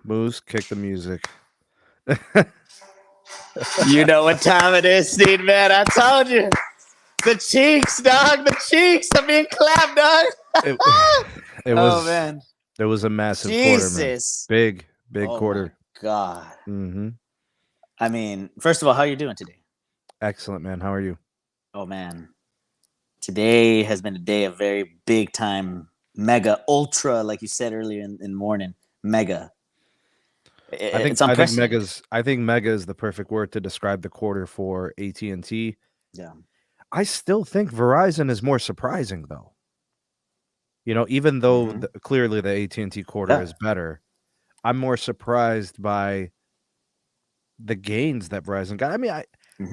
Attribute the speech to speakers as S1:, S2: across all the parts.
S1: Moose, kick the music.
S2: You know what time it is, Sneed, man. I told you. The cheeks, dog. The cheeks are being clapped, dog.
S1: It was,
S2: man.
S1: It was a massive quarter, man.
S2: Jesus.
S1: Big
S2: Oh,
S1: quarter.
S2: my God.
S1: Mm-hmm.
S2: I mean, first of all, how are you doing today?
S1: Excellent, man. How are you?
S2: Oh, man. Today has been a day of very big time, mega, ultra, like you said earlier in the morning, mega. It's unprecedented.
S1: I think mega is the perfect word to describe the quarter for AT&T.
S2: Yeah.
S1: I still think Verizon is more surprising, though. You know, even though clearly the AT&T quarter is better, I'm more surprised by the gains that Verizon got. I mean,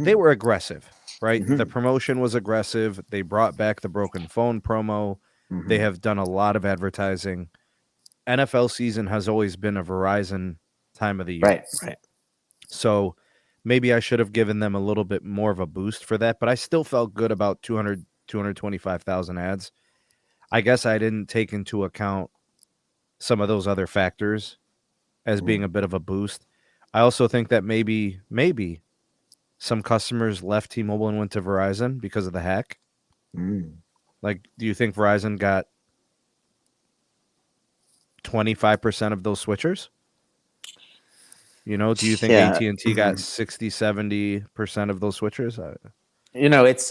S1: they were aggressive, right? The promotion was aggressive. They brought back the broken phone promo. They have done a lot of advertising. NFL season has always been a Verizon time of the year.
S2: Right.
S1: So maybe I should have given them a little bit more of a boost for that, but I still felt good about 225,000 ads. I guess I didn't take into account some of those other factors as being a bit of a boost. I also think that maybe some customers left T-Mobile and went to Verizon because of the hack. Like, do you think Verizon got 25% of those switchers? You know, do you think AT&T got 60-70% of those switchers?
S2: You know, it's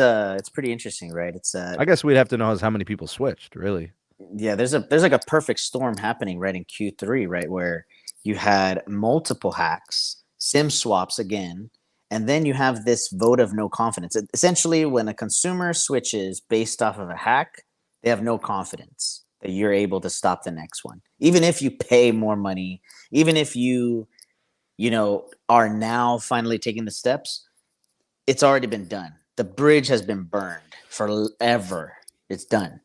S2: pretty interesting, right?
S1: I guess we'd have to know how many people switched, really.
S2: Yeah, there's like a perfect storm happening right in Q3, right, where you had multiple hacks, SIM swaps again, and then you have this vote of no confidence. Essentially, when a consumer switches based off of a hack, they have no confidence that you're able to stop the next one. Even if you pay more money, even if you are now finally taking the steps, it's already been done. The bridge has been burned forever. It's done.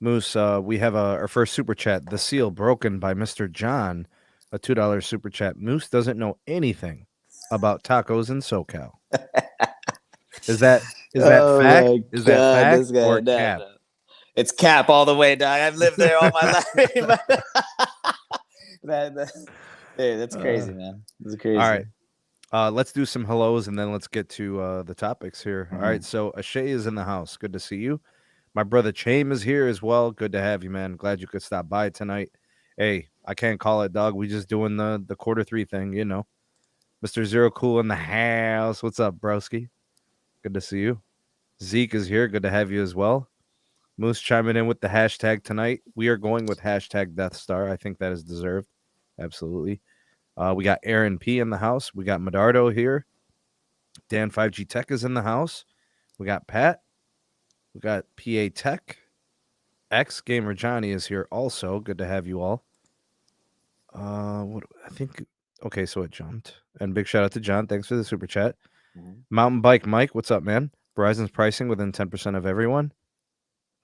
S1: Moose, we have our first super chat, The Seal Broken by Mr. John, a $2 super chat. Moose doesn't know anything about tacos in SoCal. Is that fact? Is that fact or cap?
S2: No. It's cap all the way, dog. I've lived there all my life. Hey, that's crazy, man. That's crazy.
S1: All right. Let's do some hellos and then let's get to the topics here. All right. So Ashay is in the house. Good to see you. My brother Chaim is here as well. Good to have you, man. Glad you could stop by tonight. Hey, I can't call it, dog. We just doing the Q3 thing, you know. Mr. Zero Cool in the house. What's up, broski? Good to see you. Zeke is here. Good to have you as well. Moose chiming in with the hashtag tonight. We are going with hashtag Death Star. I think that is deserved. Absolutely. We got Aaron P in the house. We got Medardo here. Dan 5G Tech is in the house. We got Pat. We got PA Tech. X Gamer Johnny is here also. Good to have you all. Okay, so it jumped. And big shout out to John. Thanks for the super chat. Mountain Bike Mike, what's up, man? Verizon's pricing within 10% of everyone.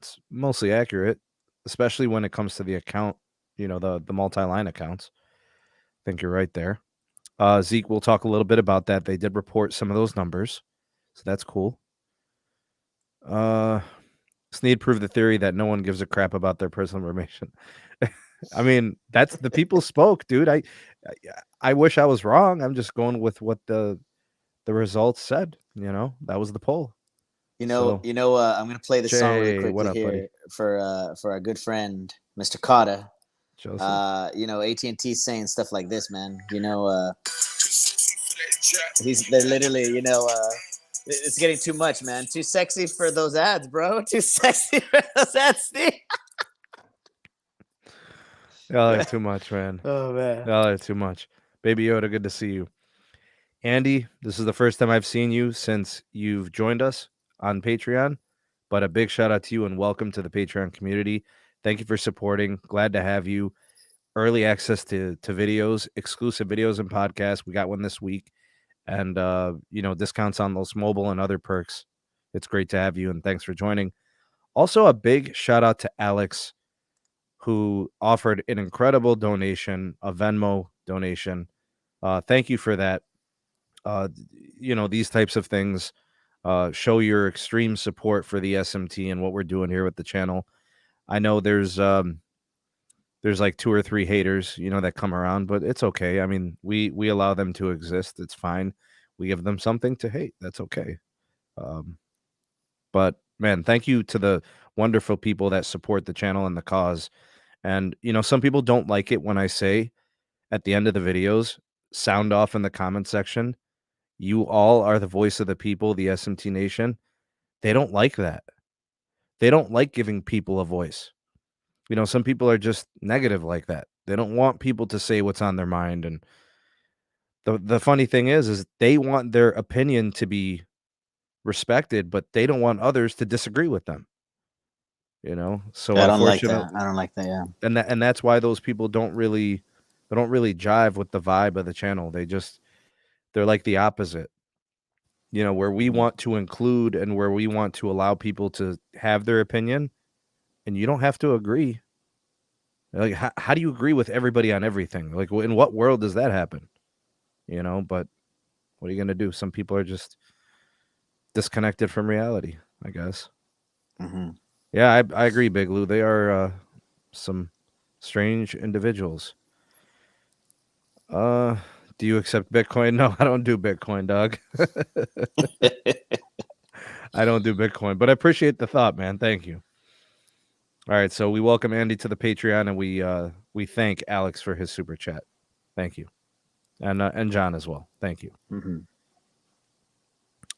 S1: It's mostly accurate, especially when it comes to the account, you know, the multi-line accounts. I think you're right there. Zeke, we'll talk a little bit about that. They did report some of those numbers, so that's cool. Sneed proved the theory that no one gives a crap about their personal information. I mean, that's the people spoke, dude. I wish I was wrong. I'm just going with what the results said. You know, that was the poll.
S2: I'm gonna play the song really quickly here for our good friend Mr. Cotta.
S1: Joeseph.
S2: AT&T saying stuff like this, man. They're literally, it's getting too much, man. Too sexy for those ads, bro. Too sexy for those ads, Steve.
S1: Y'all are too much, man.
S2: Oh, man.
S1: Y'all are too much. Baby Yoda, good to see you. Andy, this is the first time I've seen you since you've joined us on Patreon, but a big shout out to you and welcome to the Patreon community. Thank you for supporting. Glad to have you. Early access to videos, exclusive videos and podcasts. We got one this week. And, discounts on those mobile and other perks. It's great to have you, and thanks for joining. Also, a big shout out to Alex, who offered an incredible donation, a Venmo donation. Thank you for that. These types of things show your extreme support for the SMT and what we're doing here with the channel. I know there's there's like 2 or 3 haters, that come around, but it's okay. I mean, we allow them to exist. It's fine. We give them something to hate. That's okay. Um, but man, thank you to the wonderful people that support the channel and the cause. And some people don't like it when I say at the end of the videos, sound off in the comment section. You all are the voice of the people, the SMT Nation. They don't like that. They don't like giving people a voice. Some people are just negative like that. They don't want people to say what's on their mind. And the funny thing is they want their opinion to be respected, but they don't want others to disagree with them. So
S2: I don't like that.
S1: unfortunately,
S2: I don't like that. Yeah.
S1: and that's why those people don't really jive with the vibe of the channel. They're like the opposite. Where we want to include and where we want to allow people to have their opinion, and you don't have to agree. Like, how do you agree with everybody on everything? Like, in what world does that happen? But what are you going to do? Some people are just disconnected from reality, I guess.
S2: Mm-hmm.
S1: Yeah, I agree, Big Lou. They are some strange individuals. Do you accept Bitcoin? No, I don't do Bitcoin, dog. I don't do Bitcoin, but I appreciate the thought, man. Thank you. All right, so we welcome Andy to the Patreon, and we thank Alex for his super chat. Thank you, and John as well. Thank you.
S2: Mm-hmm.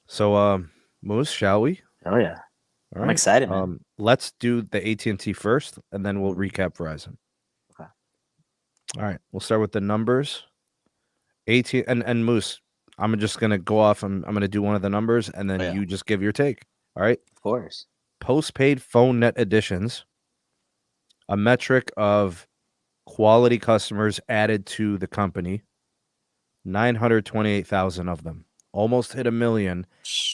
S1: So, Moose, shall we?
S2: Oh yeah,
S1: All
S2: I'm
S1: right.
S2: excited, man.
S1: Let's do the AT&T first, and then we'll recap Verizon.
S2: Okay.
S1: All right, we'll start with the numbers. And Moose, I'm just gonna go off. I'm gonna do one of the numbers, and then you just give your take. All right.
S2: Of course.
S1: Postpaid phone net additions, a metric of quality customers added to the company, 928,000 of them, almost hit 1 million.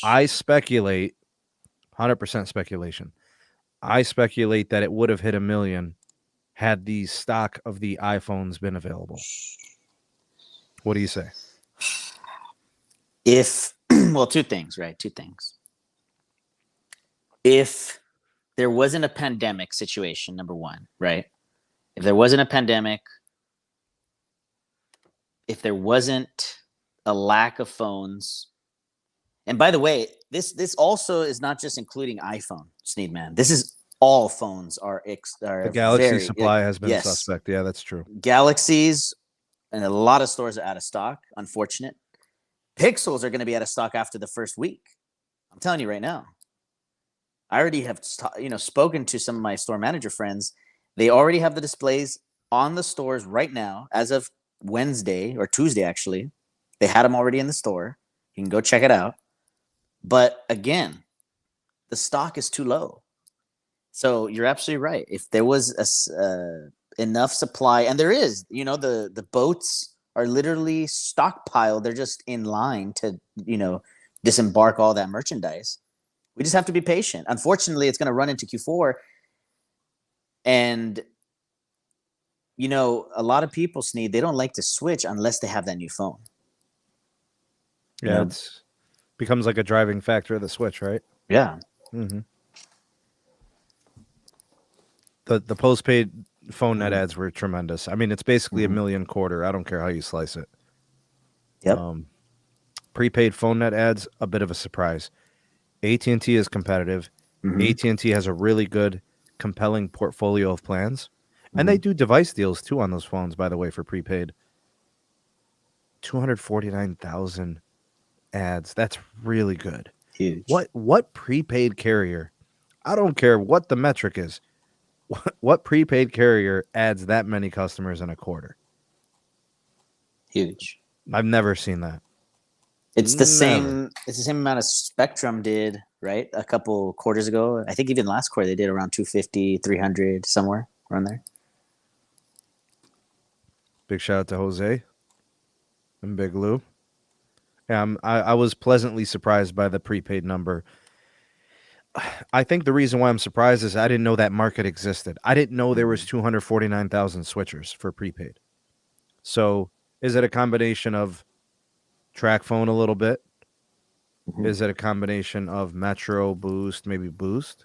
S1: I speculate, 100% speculation. I speculate that it would have hit 1 million had the stock of the iPhones been available. What do you say?
S2: Well, two things, right? Two things. If there wasn't a pandemic situation, number one, right? If there wasn't a pandemic, if there wasn't a lack of phones, and by the way, this also is not just including iPhone, Sneedman. This is all phones are
S1: the Galaxy supply has been suspect. Yeah, that's true.
S2: Galaxies and a lot of stores are out of stock. Unfortunate. Pixels are going to be out of stock after the first week. I'm telling you right now. I already have spoken to some of my store manager friends. They already have the displays on the stores right now as of Wednesday or Tuesday, actually. They had them already in the store. You can go check it out. But again, the stock is too low. So you're absolutely right. If there was enough supply, and there is, the boats are literally stockpiled. They're just in line to, disembark all that merchandise. We just have to be patient. Unfortunately, it's going to run into Q4. And, a lot of people, Sneed, they don't like to switch unless they have that new phone.
S1: Yeah, it's becomes like a driving factor of the switch, right?
S2: Yeah.
S1: Mm-hmm. The postpaid phone net ads were tremendous. I mean, it's basically 1 million quarter. I don't care how you slice it.
S2: Yep.
S1: Prepaid phone net ads, a bit of a surprise. AT&T is competitive. AT&T has a really good, compelling portfolio of plans. And they do device deals, too, on those phones, by the way, for prepaid. 249,000 ads. That's really good.
S2: Huge.
S1: What prepaid carrier, I don't care what the metric is, what prepaid carrier adds that many customers in a quarter?
S2: Huge.
S1: I've never seen that.
S2: It's the same. It's the same amount of Spectrum did, right? A couple quarters ago. I think even last quarter they did around 250, 300, somewhere around there.
S1: Big shout out to Jose and Big Lou. Yeah, I was pleasantly surprised by the prepaid number. I think the reason why I'm surprised is I didn't know that market existed. I didn't know there was 249,000 switchers for prepaid. So is it a combination of track phone a little bit? Is it a combination of Metro, Boost, maybe Boost?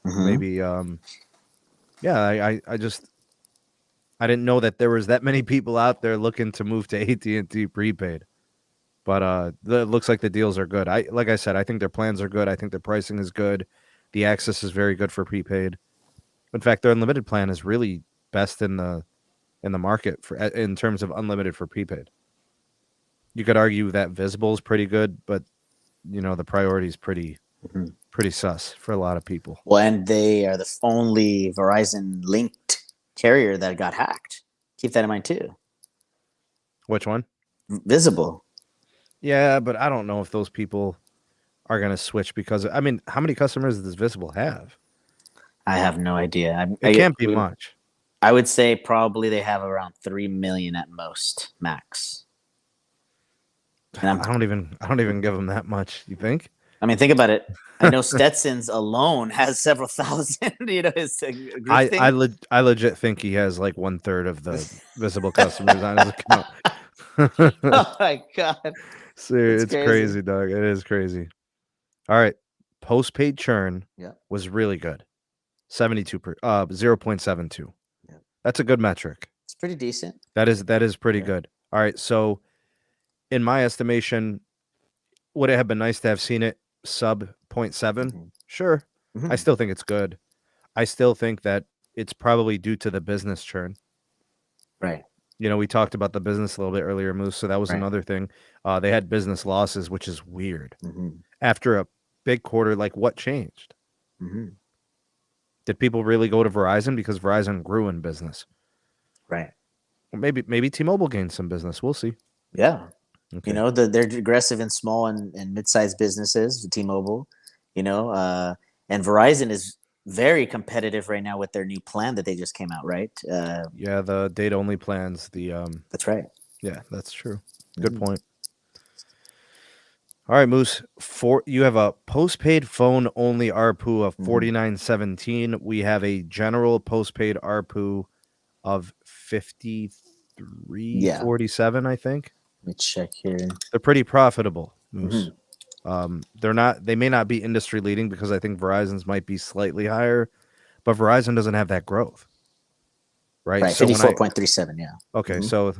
S1: Maybe, I just, I didn't know that there was that many people out there looking to move to AT&T prepaid. But it looks like the deals are good. Like I said, I think their plans are good. I think their pricing is good. The access is very good for prepaid. In fact, their unlimited plan is really best in the market for in terms of unlimited for prepaid. You could argue that Visible is pretty good, but the priority is pretty sus for a lot of people.
S2: Well, and they are the only Verizon linked carrier that got hacked. Keep that in mind too.
S1: Which one?
S2: Visible.
S1: Yeah, but I don't know if those people are going to switch because, I mean, how many customers does Visible have?
S2: I have no idea.
S1: It can't be much.
S2: I would say probably they have around 3 million at most, max.
S1: And I don't even give them that much. You think?
S2: I mean, think about it. I know Stetson's alone has several thousand. His group thing.
S1: I legit think he has like 1/3 of the Visible customers on his account.
S2: Oh my god!
S1: It's crazy, dog. It is crazy. All right, postpaid churn was really good, 0.72. Yeah. That's a good metric.
S2: It's pretty decent.
S1: That is pretty good. All right, so in my estimation, would it have been nice to have seen it sub 0.7? Mm-hmm. Sure. Mm-hmm. I still think it's good. I still think that it's probably due to the business churn.
S2: Right.
S1: We talked about the business a little bit earlier, Moose, so that was another thing. They had business losses, which is weird. Mm-hmm. After a big quarter, like what changed? Mm-hmm. Did people really go to Verizon because Verizon grew in business?
S2: Right.
S1: Well, maybe T-Mobile gained some business. We'll see.
S2: Yeah. Okay. They're aggressive in small and mid-sized businesses, T-Mobile, and Verizon is very competitive right now with their new plan that they just came out, right?
S1: Yeah, the data-only plans.
S2: That's right.
S1: Yeah, that's true. Good point. All right, Moose. You have a postpaid phone-only ARPU of $49.17. We have a general postpaid ARPU of $53.47, I think.
S2: Let me check here.
S1: They're pretty profitable, Moose. Mm-hmm. They may not be industry leading because I think Verizon's might be slightly higher, but Verizon doesn't have that growth. Right.
S2: Right. 54.37. Yeah.
S1: Okay. So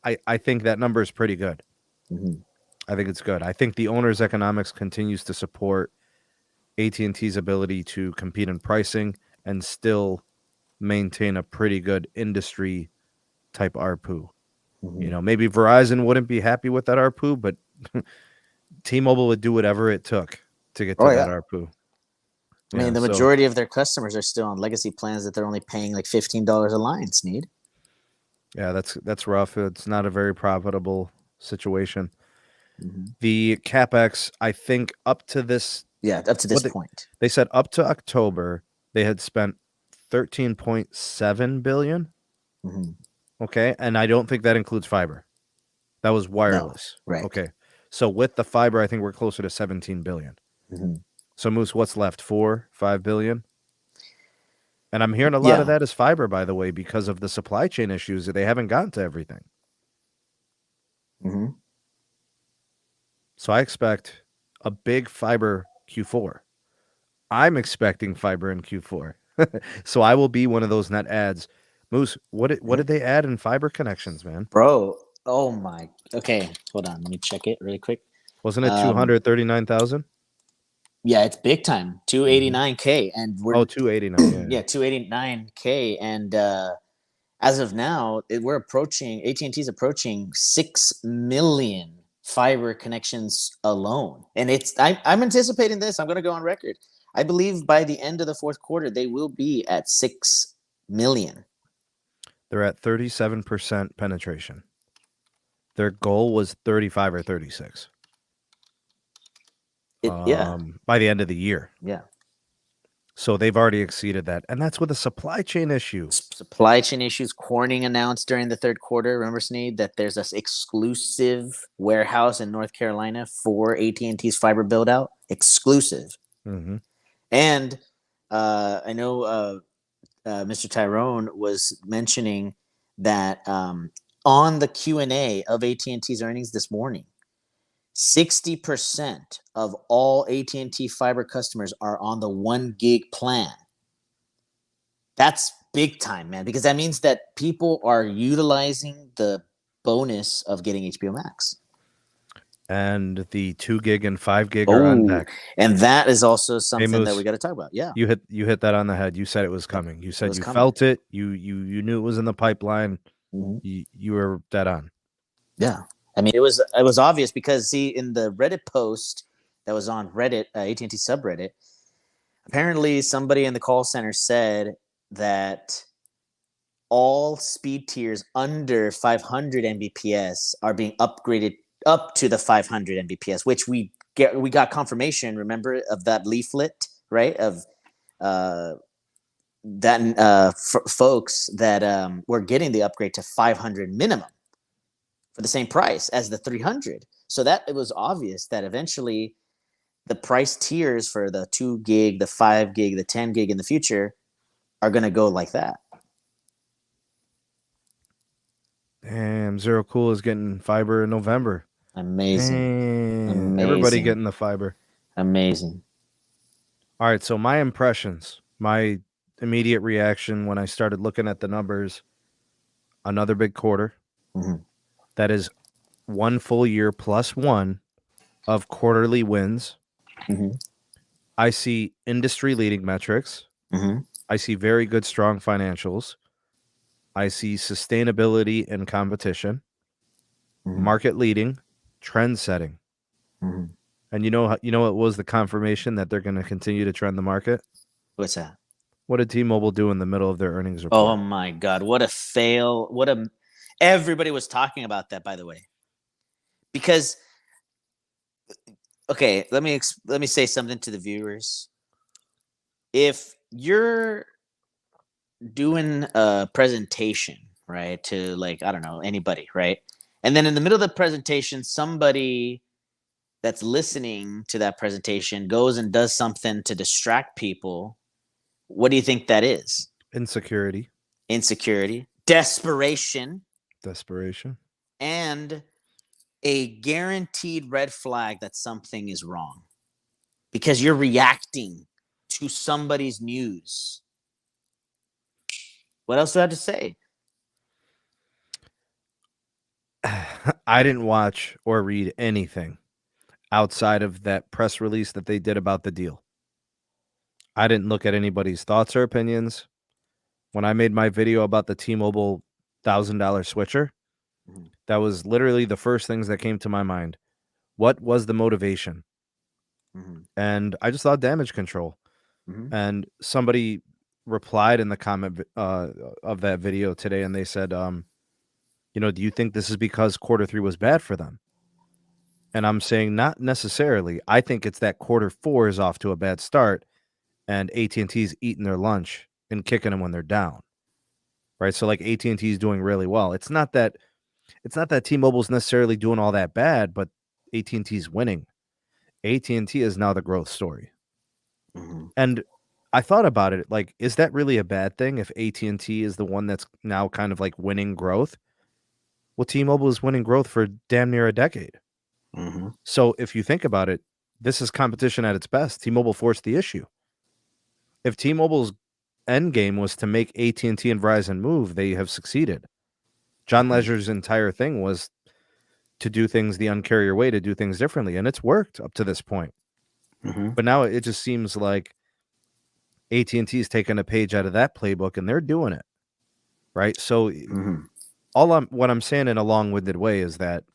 S1: I think that number is pretty good. Mm-hmm. I think it's good. I think the owner's economics continues to support AT&T's ability to compete in pricing and still maintain a pretty good industry type ARPU. Mm-hmm. Maybe Verizon wouldn't be happy with that ARPU, but T-Mobile would do whatever it took to get to that ARPU.
S2: I mean, the majority of their customers are still on legacy plans that they're only paying like $15 a line, Sneed.
S1: Yeah, that's rough. It's not a very profitable situation. Mm-hmm. The CapEx, I think up to this
S2: point.
S1: They said up to October, they had spent $13.7 billion. Mm-hmm. Okay, and I don't think that includes fiber. That was wireless.
S2: No, right.
S1: Okay. So with the fiber, I think we're closer to 17 billion. Mm-hmm. So Moose, what's left? 4-5 billion? And I'm hearing a lot of that is fiber, by the way, because of the supply chain issues that they haven't gotten to everything. Mm-hmm. So I expect a big fiber Q4. I'm expecting fiber in Q4. So I will be one of those net adds. Moose, what did they add in fiber connections, man?
S2: Bro, oh my. Okay, hold on. Let me check it really quick.
S1: Wasn't it 239,000?
S2: Yeah, it's big time. 289K. And we're
S1: 289.
S2: Yeah, 289K. And as of now, AT&T's approaching 6 million fiber connections alone. And I'm anticipating this. I'm going to go on record. I believe by the end of the fourth quarter, they will be at 6 million.
S1: They're at 37% penetration. Their goal was 35 or 36. By the end of the year.
S2: Yeah.
S1: So they've already exceeded that. And that's with a supply chain issue.
S2: Supply chain issues. Corning announced during the third quarter, remember, Sneed, that there's this exclusive warehouse in North Carolina for AT&T's fiber build-out. Exclusive. Mm-hmm. And I know Mr. Tyrone was mentioning that on the Q&A of AT&T's earnings this morning, 60% of all AT&T fiber customers are on the 1 gig plan. That's big time, man, because that means that people are utilizing the bonus of getting HBO Max.
S1: And the 2 gig and 5 gig are on
S2: Oh,
S1: deck.
S2: and that is also something that
S1: Moose,
S2: we got to talk about. Yeah,
S1: you hit that on the head. You said it was coming. You said you felt it. You knew it was in the pipeline. You were dead on.
S2: Yeah, I mean it was obvious because see, in the Reddit post that was on Reddit, AT&T subreddit, apparently somebody in the call center said that all speed tiers under 500 Mbps are being upgraded up to the 500 Mbps, which we got confirmation, remember, of that leaflet, right? Of folks that were getting the upgrade to 500 minimum for the same price as the 300. So that it was obvious that eventually the price tiers for the 2 gig, the 5 gig, the 10 gig in the future are going to go like that.
S1: Damn, Zero Cool is getting fiber in November.
S2: Amazing. Amazing.
S1: Everybody getting the fiber.
S2: Amazing.
S1: All right, so my impressions, my immediate reaction when I started looking at the numbers, another big quarter. That is 1 full year plus 1 of quarterly wins. I see industry-leading metrics. I see very good, strong financials. I see sustainability and competition, market leading, trend setting. And you know what was the confirmation that they're going to continue to trend the market?
S2: What's that?
S1: What did T-Mobile do in the middle of their earnings report?
S2: Oh my God! What a fail! Everybody was talking about that, by the way, because okay, let me say something to the viewers. If you're doing a presentation, right, to like, I don't know, anybody, right? And then in the middle of the presentation, somebody that's listening to that presentation goes and does something to distract people. What do you think that is?
S1: Insecurity,
S2: desperation,
S1: and
S2: a guaranteed red flag that something is wrong because you're reacting to somebody's news. What else do I have to say?
S1: I didn't watch or read anything outside of that press release that they did about the deal. I didn't look at anybody's thoughts or opinions. When I made my video about the T-Mobile $1,000 switcher, that was literally the first things that came to my mind. What was the motivation? And I just thought damage control. And somebody replied in the comment of that video today, and they said, do you think this is because Q3 was bad for them? And I'm saying not necessarily. I think it's that Q4 is off to a bad start, and AT&T's eating their lunch and kicking them when they're down, right? So like AT&T is doing really well. It's not that T-Mobile's necessarily doing all that bad, but AT&T's winning. AT&T is now the growth story. And I thought about it, like, is that really a bad thing if AT&T is the one that's now kind of like winning growth? Well, T-Mobile is winning growth for damn near a decade. So if you think about it, this is competition at its best. T-Mobile forced the issue. If T-Mobile's end game was to make AT&T and Verizon move, they have succeeded. John Leisure's entire thing was to do things the Un-carrier way, to do things differently, and it's worked up to this point. But now it just seems like AT&T's taken a page out of that playbook, and they're doing it, right? So what I'm saying in a long-winded way is that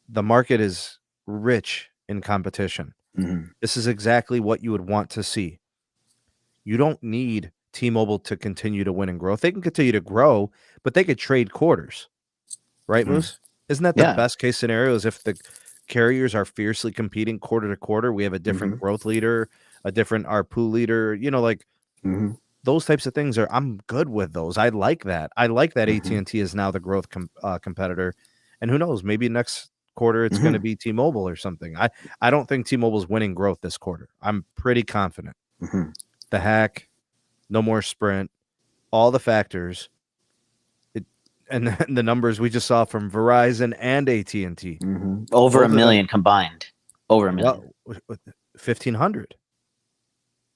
S1: the market is rich in competition. This is exactly what you would want to see. You don't need T-Mobile to continue to win and grow. They can continue to grow, but they could trade quarters, right, Moose? Isn't that the best case scenario? Is if the carriers are fiercely competing quarter to quarter, we have a different growth leader, a different ARPU leader, those types of things I'm good with those. I like that. I like that AT&T is now the growth competitor, and who knows, maybe next quarter it's going to be T-Mobile or something. I don't think T-Mobile's winning growth this quarter. I'm pretty confident. The hack, no more Sprint, all the factors, and the numbers we just saw from Verizon and AT&T.
S2: Over a million combined. Over a million.
S1: 1,500.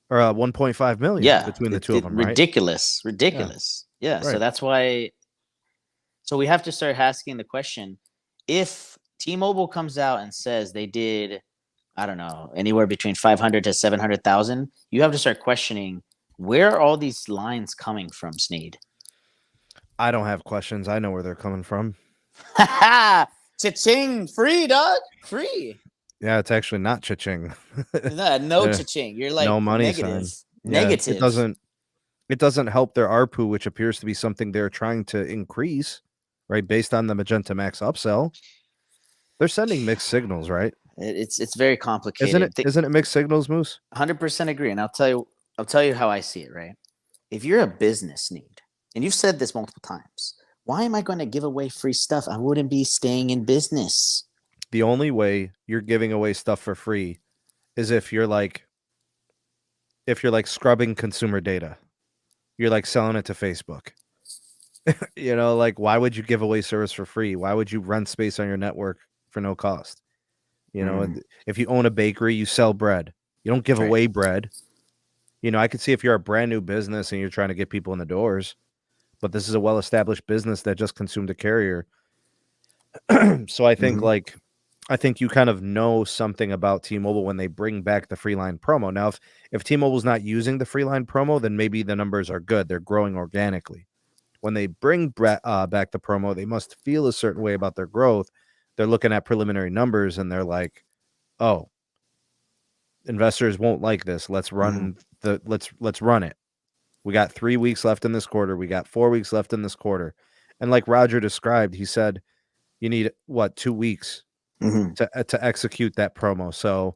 S1: or 1.5 million
S2: Yeah,
S1: between the two of them, right?
S2: ridiculous. Yeah. So
S1: Right.
S2: that's why. So we have to start asking the question: if T-Mobile comes out and says they did, I don't know, anywhere between 500 to 700,000, you have to start questioning where are all these lines coming from, Sneed?
S1: I don't have questions. I know where they're coming from.
S2: Cha-ching, free, dog, free.
S1: Yeah, it's actually not cha-ching.
S2: No cha-ching. You're like
S1: no money
S2: negative.
S1: sign. Yeah,
S2: Negative.
S1: it doesn't help their ARPU, which appears to be something they're trying to increase, right? Based on the Magenta Max upsell. They're sending mixed signals, right?
S2: It's very complicated.
S1: Isn't it mixed signals, Moose?
S2: 100% agree. And I'll tell you how I see it, right? If you're a business need, and you've said this multiple times, why am I going to give away free stuff? I wouldn't be staying in business.
S1: The only way you're giving away stuff for free is if you're like scrubbing consumer data. You're like selling it to Facebook. Like why would you give away service for free? Why would you rent space on your network for no cost? If you own a bakery, you sell bread. You don't give away bread. I could see if you're a brand new business and you're trying to get people in the doors, but this is a well-established business that just consumed a carrier. So I think I think you kind of know something about T-Mobile when they bring back the free line promo. Now, if T-Mobile's not using the free line promo, then maybe the numbers are good. They're growing organically. When they bring back the promo, they must feel a certain way about their growth. They're looking at preliminary numbers and they're like, "Oh, investors won't like this. Let's run let's run it. We got 3 weeks left in this quarter. We got 4 weeks left in this quarter." And like Roger described, he said, "You need 2 weeks to execute that promo." So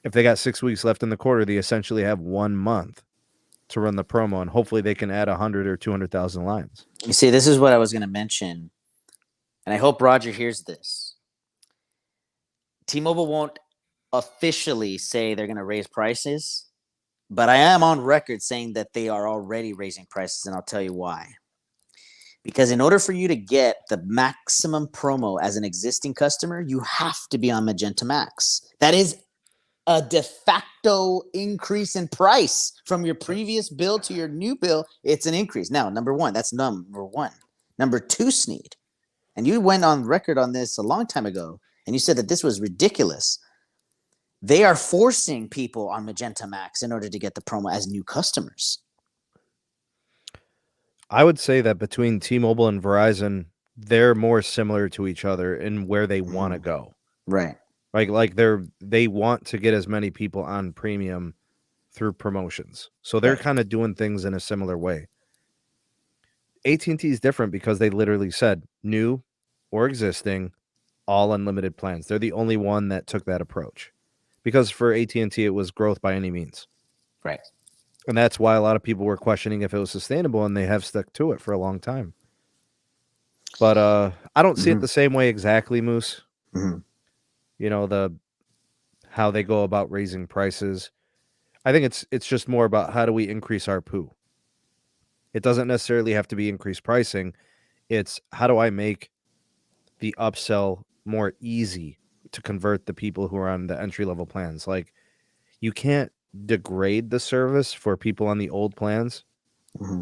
S1: if they got 6 weeks left in the quarter, they essentially have 1 month to run the promo, and hopefully they can add 100 or 200,000 lines.
S2: You see, this is what I was going to mention, and I hope Roger hears this. T-Mobile won't officially say they're going to raise prices, but I am on record saying that they are already raising prices, and I'll tell you why. Because in order for you to get the maximum promo as an existing customer, you have to be on Magenta Max. That is a de facto increase in price from your previous bill to your new bill. It's an increase. Now, number one, that's number one. Number two, Sneed, and you went on record on this a long time ago, and you said that this was ridiculous. They are forcing people on Magenta Max in order to get the promo as new customers.
S1: I would say that between T-Mobile and Verizon, they're more similar to each other in where they want to go.
S2: Right.
S1: Like they want to get as many people on premium through promotions. So they're kind of doing things in a similar way. AT&T is different because they literally said new or existing, all unlimited plans. They're the only one that took that approach. Because for AT&T, it was growth by any means.
S2: Right.
S1: And that's why a lot of people were questioning if it was sustainable, and they have stuck to it for a long time. But I don't see it the same way exactly, Moose. How they go about raising prices. I think it's just more about how do we increase our ARPU. It doesn't necessarily have to be increased pricing. It's how do I make the upsell more easy to convert the people who are on the entry-level plans. Like, you can't degrade the service for people on the old plans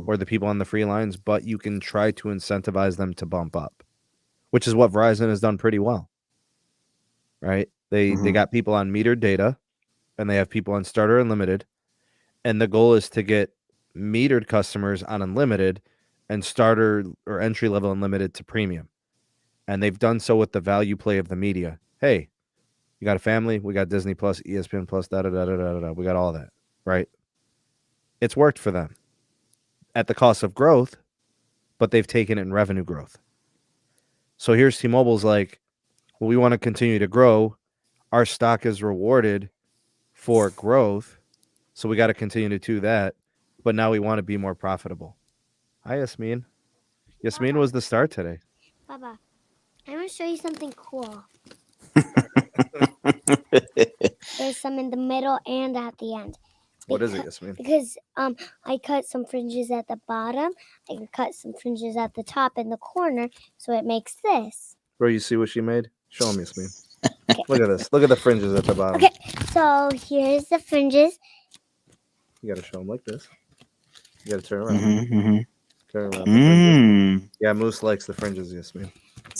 S1: or the people on the free lines, but you can try to incentivize them to bump up, which is what Verizon has done pretty well, right? They got people on metered data, and they have people on starter unlimited, and the goal is to get metered customers on unlimited and starter or entry-level unlimited to premium. And they've done so with the value play of the media. Hey, you got a family? We got Disney Plus, ESPN Plus, da-da-da-da-da-da. We got all that, right? It's worked for them at the cost of growth, but they've taken it in revenue growth. So here's T-Mobile's like, well, we want to continue to grow. Our stock is rewarded for growth, so we got to continue to do that. But now we want to be more profitable. Hi, Yasmin. Yasmin was the star today.
S3: Baba, I'm going to show you something cool. There's some in the middle and at the end.
S1: What is it, Yasmin?
S3: Because I cut some fringes at the bottom. I can cut some fringes at the top in the corner, so it makes this.
S1: Bro, you see what she made? Show them, Yasmin. Okay. Look at this. Look at the fringes at the bottom.
S3: Okay, so here's the fringes.
S1: You got to show them like this. You got to turn around.
S2: Mm-hmm.
S1: Turn around. The fringes.
S2: Mm.
S1: Yeah, Moose likes the fringes, Yasmin.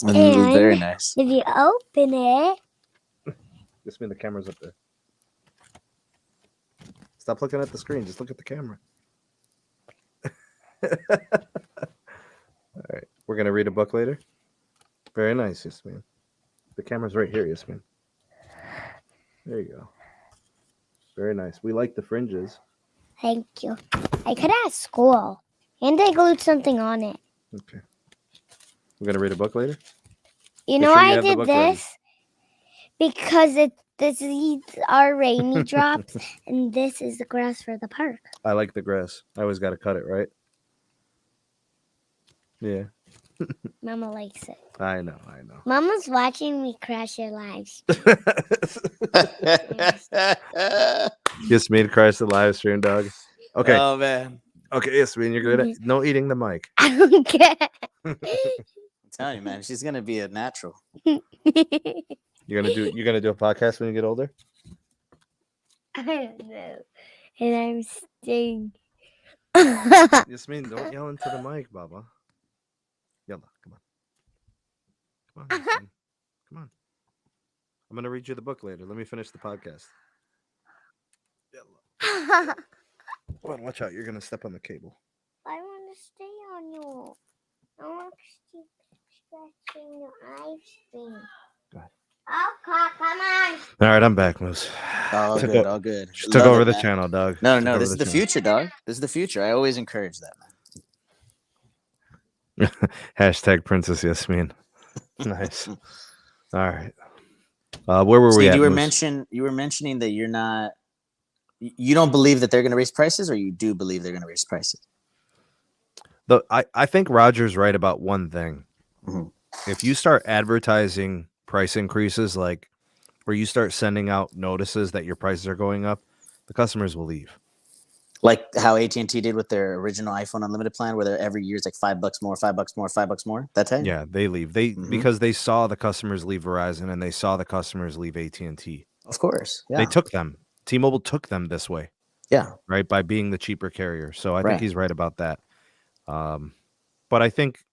S3: And
S2: Very nice.
S3: if you open it,
S1: Yasmin, the camera's up there. Stop looking at the screen. Just look at the camera. All right. We're going to read a book later. Very nice, Yasmin. The camera's right here, Yasmin. There you go. Very nice. We like the fringes.
S3: thank you. I could ask school. And I glued something on it.
S1: Okay. We're going to read a book later?
S3: You
S1: Make
S3: know
S1: sure you
S3: I
S1: have the
S3: did
S1: book ready.
S3: this because these are rainy drops and this is the grass for the park.
S1: I like the grass. I always got to cut it, right? Yeah.
S3: Mama likes it.
S1: I know.
S3: Mama's watching me crash your lives.
S1: Yasmin crash the live stream, dog. Okay.
S2: Oh man,
S1: Okay, Yasmin, you're good. No eating the mic.
S3: I don't care.
S2: I'm telling you, man, she's gonna be a natural.
S1: You're gonna do a podcast when you get older?
S3: I don't know. And I'm staying.
S1: Yasmin, don't yell into the mic, Baba. Yalla, come on. Come on, Yasmin. Come on. I'm gonna read you the book later. Let me finish the podcast. Yalla. Come on, watch out. You're gonna step on the cable.
S3: I want to stay on you. I want to keep scratching your ice cream.
S1: Go ahead.
S3: Okay, come on.
S1: All right, I'm back, Moose.
S2: All
S1: Took
S2: good,
S1: o-
S2: all good.
S1: Just took
S2: Love
S1: over
S2: it,
S1: the
S2: man.
S1: channel, dog.
S2: No,
S1: Took
S2: no,
S1: over
S2: this is the
S1: channel.
S2: future, dog. This is the future. I always encourage that, man.
S1: Hashtag Princess Yasmin. Nice. All right. Where were
S2: So
S1: we at?
S2: you were
S1: Moose?
S2: mentioning that you don't believe that they're going to raise prices, or you do believe they're going to raise prices?
S1: I think Roger's right about one thing.
S2: Mhm.
S1: If you start advertising price increases, like, or you start sending out notices that your prices are going up, the customers will leave.
S2: Like how AT&T did with their original iPhone Unlimited plan, where every year it's like $5 more, $5 more, $5 more. That type.
S1: Yeah, they leave.
S2: Mhm.
S1: Because they saw the customers leave Verizon and they saw the customers leave AT&T.
S2: Of course. Yeah.
S1: They took them. T-Mobile took them this way.
S2: Yeah.
S1: Right, by being the cheaper carrier. So I
S2: Right.
S1: think he's right about that. But I think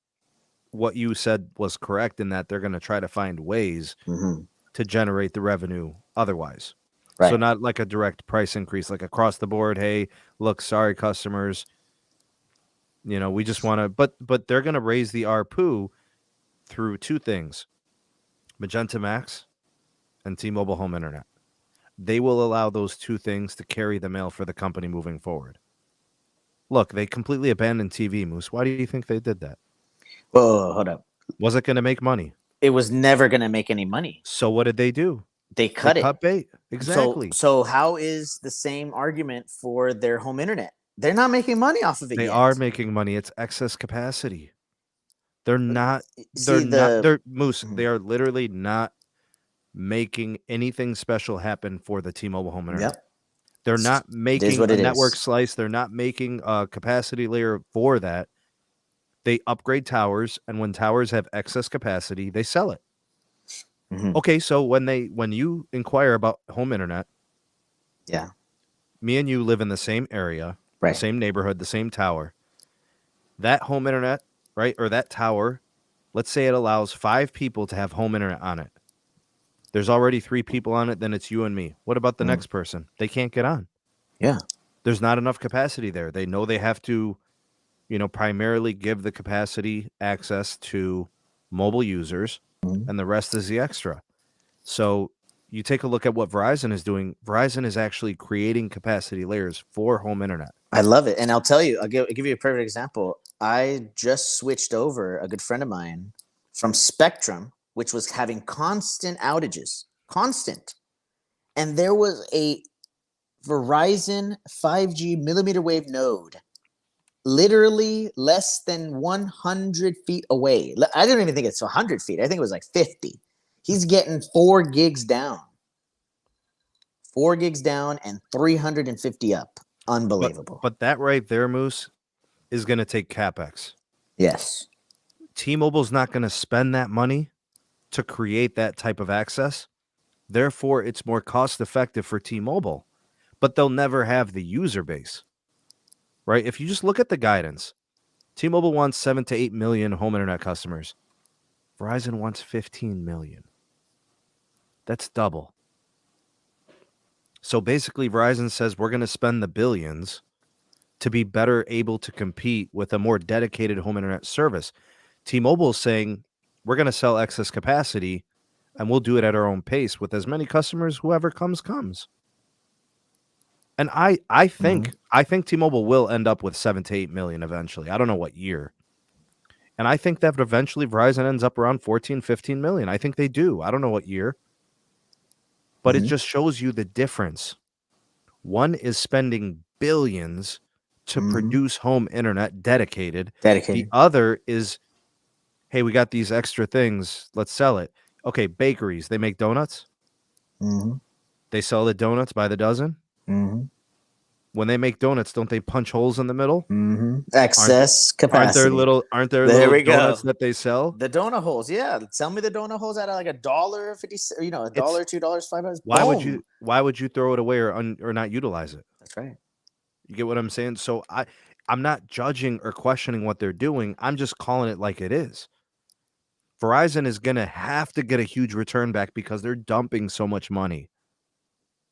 S1: what you said was correct in that they're going to try to find ways
S2: Mm-hmm.
S1: to generate the revenue otherwise.
S2: Right.
S1: So not like a direct price increase, like across the board. Hey, look, sorry, customers. You know, we just want to, but they're going to raise the ARPU through two things: Magenta Max and T-Mobile Home Internet. They will allow those two things to carry the mail for the company moving forward. Look, they completely abandoned TV, Moose. Why do you think they did that?
S2: Whoa, hold up.
S1: Was it going to make money?
S2: It was never going to make any money.
S1: So what did they do?
S2: They cut
S1: They
S2: it.
S1: cut bait. Exactly.
S2: So how is the same argument for their home internet? They're not making money off of it
S1: They
S2: yet.
S1: are making money. It's excess capacity. They're not.
S2: See,
S1: They're Moose.
S2: Mhm.
S1: They are literally not making anything special happen for the T-Mobile Home Internet.
S2: Yep.
S1: They're not making
S2: what
S1: a
S2: it
S1: network
S2: is.
S1: slice. They're not making a capacity layer for that. They upgrade towers, and when towers have excess capacity, they sell it.
S2: Mhm.
S1: Okay, so when you inquire about home internet,
S2: Yeah.
S1: me and you live in the same area,
S2: Right.
S1: the same neighborhood, the same tower. That home internet, right, or that tower, let's say it allows 5 people to have home internet on it. There's already 3 people on it, then it's you and me. What about the next person? They can't get on.
S2: Yeah.
S1: There's not enough capacity there. They know they have to, primarily give the capacity access to mobile users, and the rest is the extra. So you take a look at what Verizon is doing. Verizon is actually creating capacity layers for home internet.
S2: I love it. And I'll tell you, I'll give you a perfect example. I just switched over, a good friend of mine, from Spectrum, which was having constant outages. Constant. And there was a Verizon 5G millimeter wave node literally less than 100 feet away. I don't even think it's 100 feet. I think it was like 50. He's getting 4 gigs down. 4 gigs down and 350 up. Unbelievable.
S1: But that right there, Moose, is going to take CapEx.
S2: Yes.
S1: T-Mobile's not going to spend that money to create that type of access. Therefore, it's more cost effective for T-Mobile. but they'll never have the user base, right? If you just look at the guidance, T-Mobile wants 7 to 8 million home internet customers. Verizon wants 15 million. That's double. So basically, Verizon says we're going to spend the billions to be better able to compete with a more dedicated home internet service. T-Mobile is saying we're going to sell excess capacity and we'll do it at our own pace with as many customers, whoever comes. And I think T-Mobile will end up with 7 to 8 million eventually. I don't know what year. And I think that eventually Verizon ends up around 14, 15 million. I think they do. I don't know what year. But it just shows you the difference. One is spending billions to produce home internet dedicated. The other is, hey, we got these extra things. Let's sell it. Okay, bakeries. They make donuts. They sell the donuts by the dozen. When they make donuts, don't they punch holes in the middle?
S2: Excess capacity.
S1: Aren't there little donuts that they sell?
S2: The donut holes, yeah. Sell me the donut holes at like $1.50, $1, $2, $5.
S1: Why would you throw it away or not utilize it?
S2: That's right.
S1: You get what I'm saying? So I'm not judging or questioning what they're doing. I'm just calling it like it is. Verizon is going to have to get a huge return back because they're dumping so much money.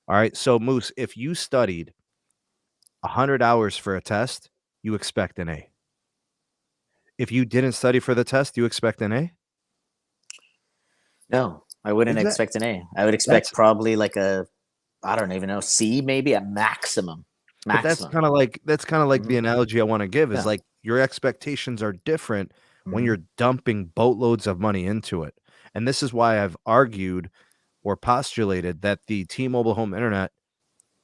S1: All right. So, Moose, if you studied 100 hours for a test, you expect an A. If you didn't study for the test, you expect an A?
S2: No, I wouldn't expect an A. I would expect probably like a, I don't even know, C maybe at maximum.
S1: But that's kind of like the analogy I want to give is like your expectations are different when you're dumping boatloads of money into it. And this is why I've argued or postulated that the T-Mobile home internet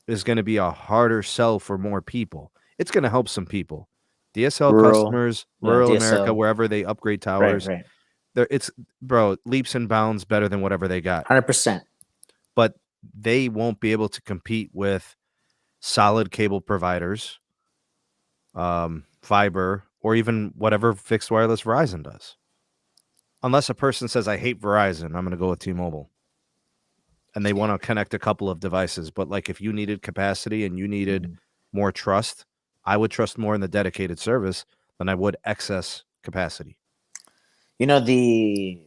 S1: is going to be a harder sell for more people. It's going to help some people. DSL customers, rural America, wherever they upgrade towers.
S2: Right.
S1: It's leaps and bounds better than whatever they got.
S2: 100%.
S1: But they won't be able to compete with solid cable providers, fiber, or even whatever fixed wireless Verizon does. Unless a person says, I hate Verizon, I'm going to go with T-Mobile. And they want to connect a couple of devices. But like if you needed capacity and you needed more trust, I would trust more in the dedicated service than I would excess capacity.
S2: You know, the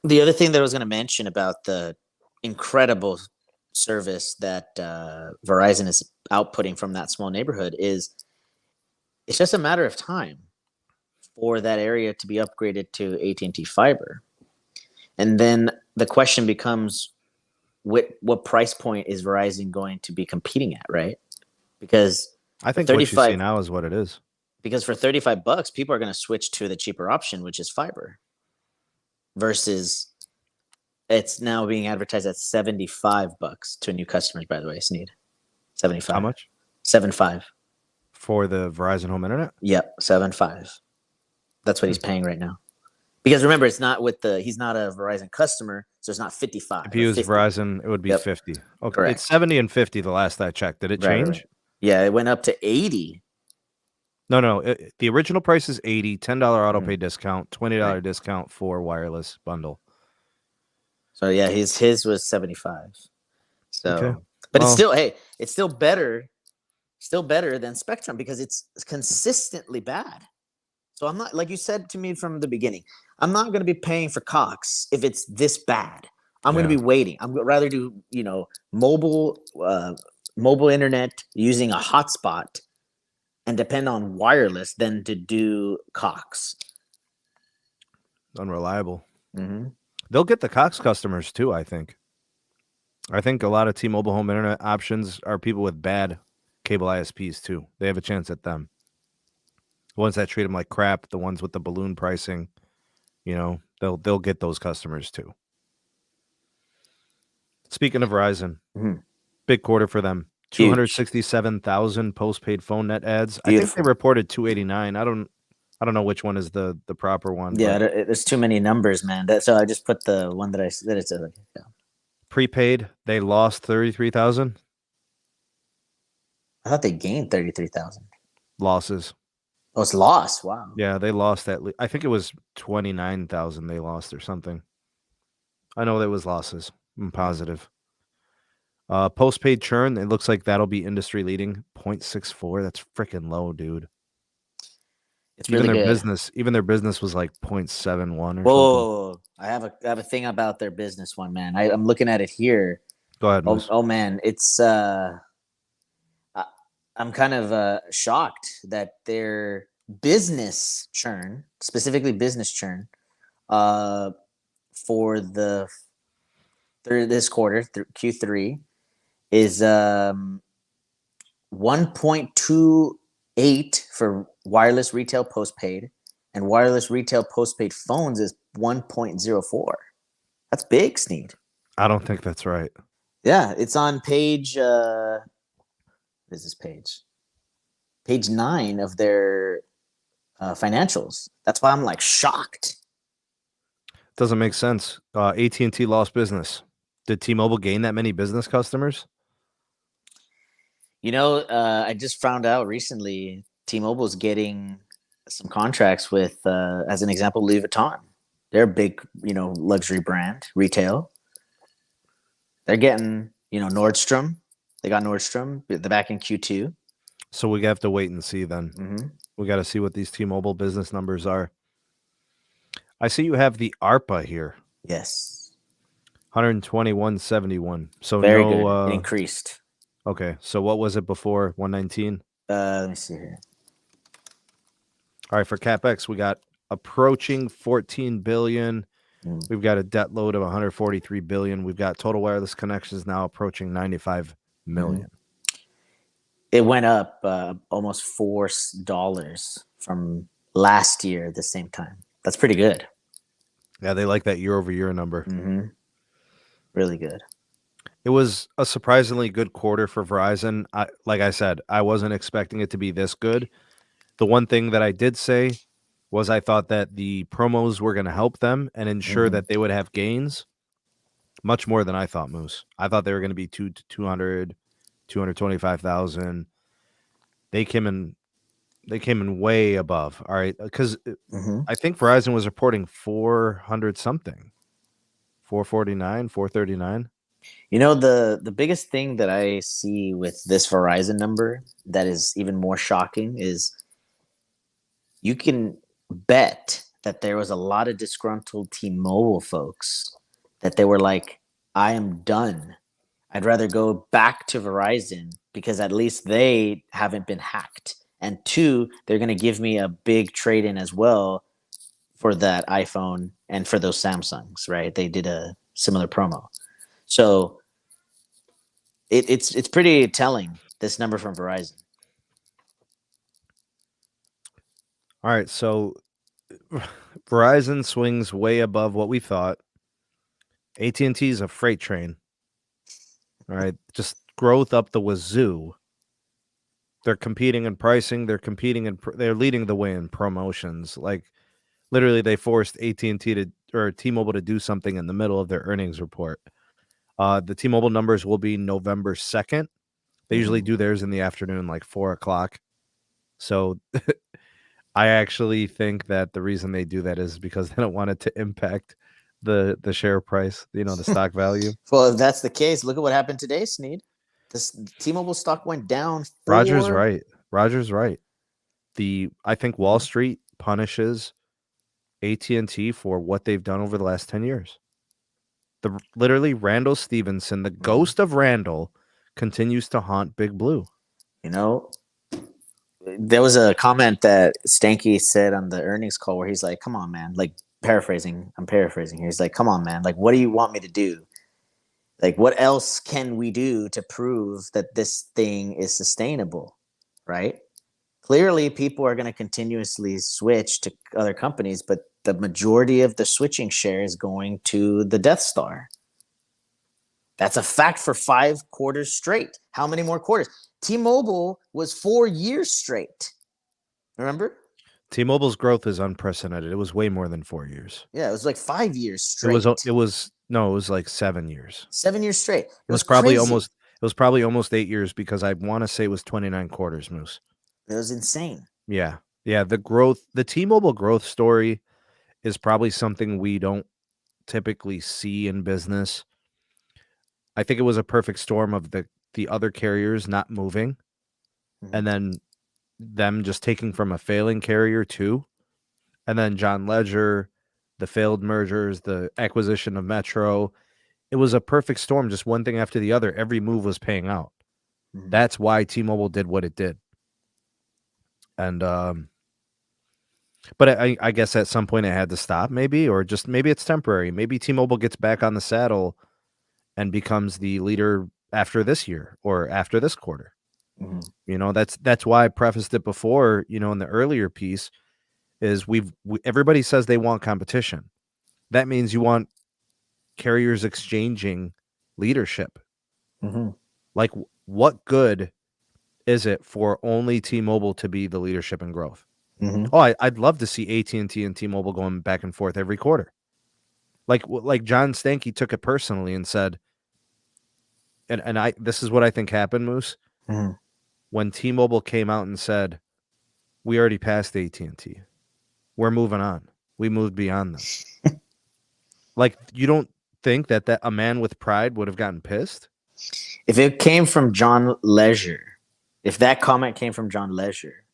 S2: other thing that I was going to mention about the incredible service that Verizon is outputting from that small neighborhood is it's just a matter of time for that area to be upgraded to AT&T fiber. And then the question becomes, what price point is Verizon going to be competing at, right? Because
S1: I think what you see now is what it is.
S2: Because for $35, people are going to switch to the cheaper option, which is fiber, versus it's now being advertised at $75 to new customers. By the way, Sneed, 75.
S1: How much?
S2: 75
S1: for the Verizon home internet.
S2: Yep, 75. That's what he's paying right now. Because remember, it's not he's not a Verizon customer, so it's not 55.
S1: If he was Verizon, it would be 50. Okay,
S2: correct.
S1: It's 70 and 50 the last I checked. Did it change?
S2: Right. Yeah, it went up to 80.
S1: No. The original price is $80, $10 auto pay discount, $20 discount for wireless bundle.
S2: So yeah, his was 75. So, but it's still better than Spectrum because it's consistently bad. So I'm not, like you said to me from the beginning, I'm not going to be paying for Cox if it's this bad. I'm going to be waiting. I'm rather do mobile internet using a hotspot and depend on wireless than to do Cox.
S1: Unreliable. They'll get the Cox customers too, I think. I think a lot of T-Mobile home internet options are people with bad cable ISPs too. They have a chance at them. The ones that treat them like crap, the ones with the balloon pricing, they'll get those customers too. Speaking of Verizon, big quarter for them. 267,000 postpaid phone net adds. I think they reported 289. I don't know which one is the proper one.
S2: Yeah, there's too many numbers, man. So I just put the one that it's down.
S1: Prepaid, they lost 33,000.
S2: I thought they gained 33,000.
S1: Losses.
S2: Oh, it's lost. Wow.
S1: Yeah, they lost I think it was 29,000 they lost or something. I know that was losses. I'm positive. Postpaid churn, it looks like that'll be industry leading, 0.64. That's freaking low, dude.
S2: It's really good.
S1: Even their business was like 0.71 or
S2: Whoa,
S1: something.
S2: I have a thing about their business one, man. I'm looking at it here.
S1: Go ahead,
S2: Oh,
S1: Moose.
S2: oh man, it's I'm kind of shocked that their business churn, specifically business churn, for this quarter, Q3, is 1.28 for wireless retail postpaid, and wireless retail postpaid phones is 1.04. That's big, Sneed.
S1: I don't think that's right.
S2: Yeah, it's on page. What is this page? Page 9 of their financials. That's why I'm like shocked.
S1: Doesn't make sense. AT&T lost business. Did T-Mobile gain that many business customers?
S2: You know, I just found out recently T-Mobile's getting some contracts with, as an example, Louis Vuitton. They're a big, luxury brand, retail. They're getting, Nordstrom. They got Nordstrom. They're back in Q2.
S1: So we have to wait and see then.
S2: Mm-hmm.
S1: We got to see what these T-Mobile business numbers are. I see you have the ARPA here.
S2: Yes.
S1: 121.71. So
S2: very good. It increased.
S1: Okay. So what was it before? 119?
S2: Let me see here.
S1: All right. For CapEx, we got approaching 14 billion. We've got a debt load of 143 billion. We've got total wireless connections now approaching 95 million.
S2: It went up almost $4 from last year at the same time. That's pretty good.
S1: Yeah, they like that year-over-year number.
S2: Mm-hmm. Really good.
S1: It was a surprisingly good quarter for Verizon. Like I said, I wasn't expecting it to be this good. The one thing that I did say was I thought that the promos were going to help them and ensure that they would have gains much more than I thought, Moose. I thought they were going to be 200, 225,000. They came in way above. All right. Because I think Verizon was reporting 400 something, 449, 439.
S2: You know, the biggest thing that I see with this Verizon number that is even more shocking is you can bet that there was a lot of disgruntled T-Mobile folks that they were like, I am done. I'd rather go back to Verizon because at least they haven't been hacked. And 2, they're going to give me a big trade-in as well for that iPhone and for those Samsungs, right? They did a similar promo. So it's pretty telling, this number from Verizon.
S1: All right, so Verizon swings way above what we thought. AT&T is a freight train. All right, just growth up the wazoo. They're competing in pricing. They're they're leading the way in promotions. Like literally, they forced AT&T or T-Mobile to do something in the middle of their earnings report. The T-Mobile numbers will be November 2nd. They usually do theirs in the afternoon, like 4:00. So I actually think that the reason they do that is because they don't want it to impact the share price, the stock value.
S2: Well, if that's the case, look at what happened today, Sneed. This T-Mobile stock went down.
S1: Roger's right. I think Wall Street punishes AT&T for what they've done over the last 10 years. Literally, Randall Stevenson, the ghost of Randall, continues to haunt Big Blue.
S2: There was a comment that Stanky said on the earnings call where he's like, come on, man. Like, I'm paraphrasing here. He's like, come on, man. Like, what do you want me to do? Like, what else can we do to prove that this thing is sustainable, right? Clearly, people are going to continuously switch to other companies, but the majority of the switching share is going to the Death Star. That's a fact for 5 quarters straight. How many more quarters? T-Mobile was 4 years straight. Remember?
S1: T-Mobile's growth is unprecedented. It was way more than 4 years.
S2: Yeah, it was like 5 years straight.
S1: It was like 7 years.
S2: 7 years straight.
S1: It was probably almost 8 years because I want to say it was 29 quarters, Moose.
S2: It was insane.
S1: Yeah. The T-Mobile growth story is probably something we don't typically see in business. I think it was a perfect storm of the other carriers not moving, and then them just taking from a failing carrier too, and then John Ledger, the failed mergers, the acquisition of Metro. It was a perfect storm, just one thing after the other. Every move was paying out. That's why T-Mobile did what it did. And but I guess at some point it had to stop, maybe, or just maybe it's temporary. Maybe T-Mobile gets back on the saddle and becomes the leader after this year or after this quarter. You know, that's why I prefaced it before, you know, in the earlier piece, is everybody says they want competition. That means you want carriers exchanging leadership. Like, what good is it for only T-Mobile to be the leadership in growth? Oh, I'd love to see AT&T and T-Mobile going back and forth every quarter. Like John Stankey took it personally and said, and this is what I think happened, Moose. When T-Mobile came out and said, we already passed AT&T. We're moving on. We moved beyond them. Like, you don't think that a man with pride would have gotten pissed?
S2: If it came from John Ledger, if that comment came from John Ledger,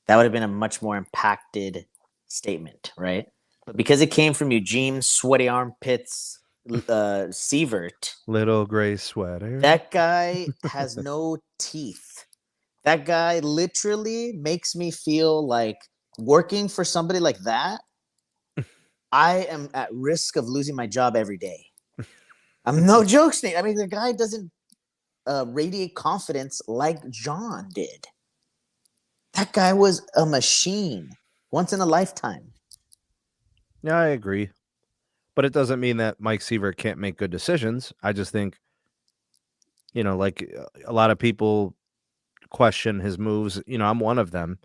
S2: that would have been a much more impacted statement, right? But because it came from Eugene Sweaty Armpits Sievert,
S1: little gray sweater,
S2: that guy has no teeth. That guy literally makes me feel like working for somebody like that, I am at risk of losing my job every day. I'm no joke, Snake. I mean, the guy doesn't radiate confidence like John did. That guy was a machine, once in a lifetime.
S1: Yeah, I agree. But it doesn't mean that Mike Sievert can't make good decisions. I just think, you know, like a lot of people question his moves. You know, I'm one of them.